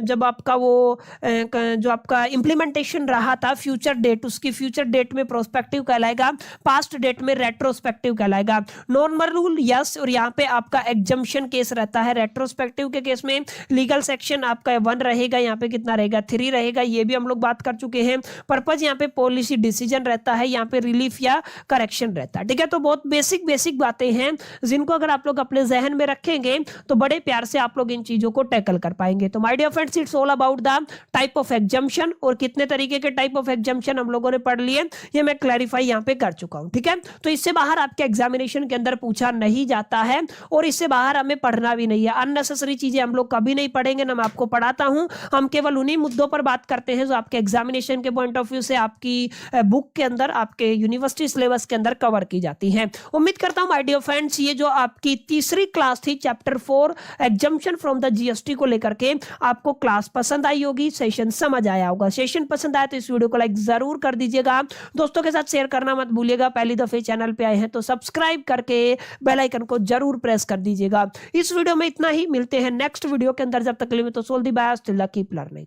जब आपका वो जो आपका इंप्लीमेंटेशन रहा था फ्यूचर डेट, उसकी फ्यूचर डेट में प्रोस्पेक्टिव कहलाएगा, पास्ट डेट में रेट्रोस्पेक्टिव कहलाएगा। नॉर्मल रूल यस, और यहाँ पे आपका एग्जम्पशन केस रहता है। रेट्रोस्पेक्टिव के केस में लीगल सेक्शन आपका 1 रहेगा, यहाँ पे कितना रहेगा? 3 रहेगा, ये भी हम लोग बात कर चुके हैं। पर्पज यहाँ पे पॉलिसी डिसीजन रहता है, यहाँ पे रिलीफ या करेक्शन रहता है, ठीक है। तो बहुत बेसिक बातें हैं जिनको अगर आप लोग अपने जहन में रखेंगे तो बड़े प्यार से आप लोग इन चीजों को टैकल कर पाएंगे। तो my dear friends, it's all about the type of exemption, और कितने तरीके के टाइप ऑफ एग्जम्पशन हम लोगों ने पढ़ लिए, ये मैं क्लैरिफाई यहां पे कर चुका हूं, ठीक है। तो इससे बाहर आपके एग्जामिनेशन के अंदर पूछा नहीं जाता है, और इससे बाहर हमें पढ़ना भी नहीं है। अननेसेसरी चीजें हम लोग कभी नहीं पढ़ेंगे, ना मैं आपको पढ़ाता हूं। हम केवल उन्हीं मुद्दों पर बात करते हैं जो आपके एग्जामिनेशन के पॉइंट ऑफ व्यू से आपकी बुक के अंदर, आपके यूनिवर्सिटी सिलेबस के अंदर कवर की जाती है। उम्मीद करता हूं माय डियर फ्रेंड्स, ये जो आपकी तीसरी क्लास थी chapter 4 exemption from the GST को लेकर के, आपको क्लास पसंद आई होगी, सेशन समझ आया होगा। सेशन पसंद आया तो इस वीडियो को लाइक जरूर कर दीजिएगा, दोस्तों के साथ शेयर करना मत भूलिएगा। पहली दफे चैनल पे आए हैं तो सब्सक्राइब करके बेल आइकन को जरूर प्रेस कर दीजिएगा। इस वीडियो में इतना ही, मिलते हैं नेक्स्ट वीडियो के अंदर। जब तक के लिए तो सोल दी बाय, स्टिल कीप लर्निंग।